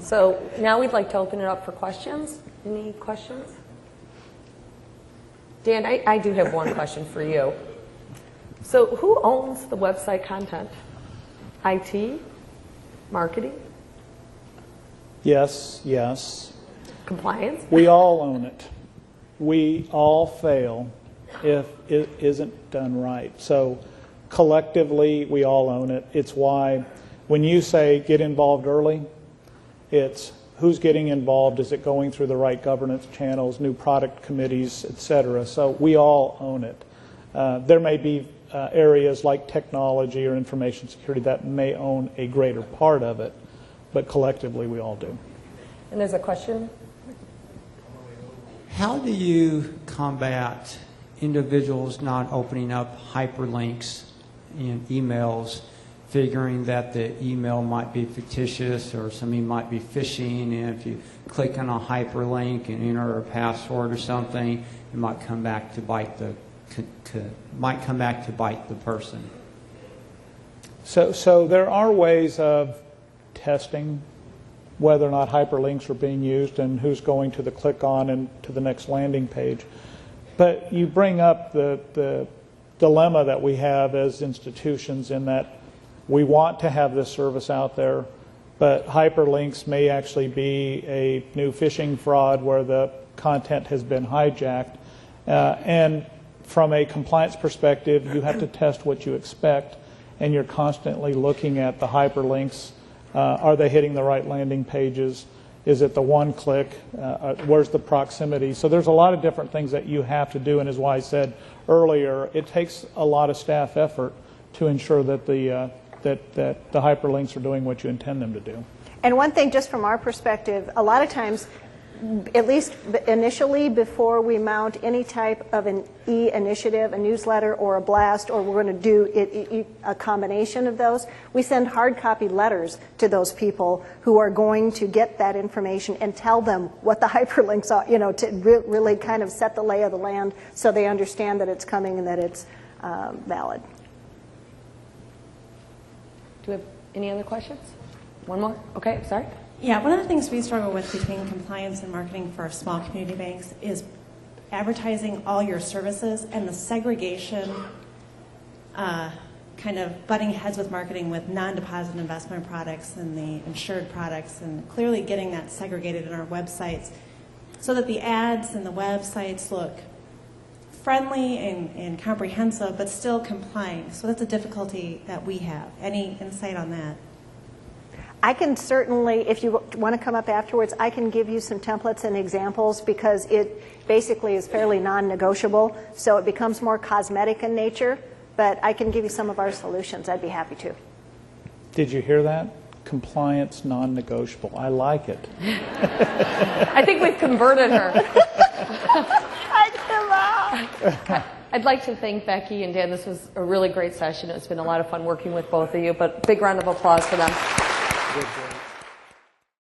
So now we'd like to open it up for questions. Any questions? Dan, I do have one question for you. So who owns the website content? IT? Marketing?
Yes, yes.
Compliance?
We all own it. We all fail if it isn't done right. So collectively, we all own it. It's why when you say get involved early, it's who's getting involved? Is it going through the right governance channels, new product committees, et cetera? So we all own it. There may be areas like technology or information security that may own a greater part of it, but collectively we all do.
And there's a question.
How do you combat individuals not opening up hyperlinks in emails, figuring that the email might be fictitious or somebody might be phishing, and if you click on a hyperlink and enter a password or something, it might come back to bite the person?
So there are ways of testing whether or not hyperlinks are being used and who's going to the click on and to the next landing page. But you bring up the dilemma that we have as institutions in that we want to have this service out there, but hyperlinks may actually be a new phishing fraud where the content has been hijacked. And from a compliance perspective, you have to test what you expect, and you're constantly looking at the hyperlinks. Are they hitting the right landing pages? Is it the one click? Where's the proximity? So there's a lot of different things that you have to do, and as I said earlier, it takes a lot of staff effort to ensure that the hyperlinks are doing what you intend them to do.
And one thing, just from our perspective, a lot of times, at least initially, before we mount any type of an e-initiative, a newsletter or a blast, or we're going to do a combination of those, we send hard copy letters to those people who are going to get that information and tell them what the hyperlinks are, to really kind of set the lay of the land so they understand that it's coming and that it's valid.
Do we have any other questions? One more? Okay, sorry.
Yeah, one of the things we struggle with between compliance and marketing for small community banks is advertising all your services and the segregation kind of butting heads with marketing with non-deposit investment products and the insured products, and clearly getting that segregated in our websites so that the ads and the websites look friendly and comprehensive, but still complying. So that's a difficulty that we have. Any insight on that?
I can certainly, if you want to come up afterwards, I can give you some templates and examples because it basically is fairly non-negotiable, so it becomes more cosmetic in nature, but I can give you some of our solutions. I'd be happy to.
Did you hear that? Compliance non-negotiable. I like it.
I think we've converted her.
I give up.
I'd like to thank Becki and Dan. This was a really great session. It's been a lot of fun working with both of you, but big round of applause for them.
Good.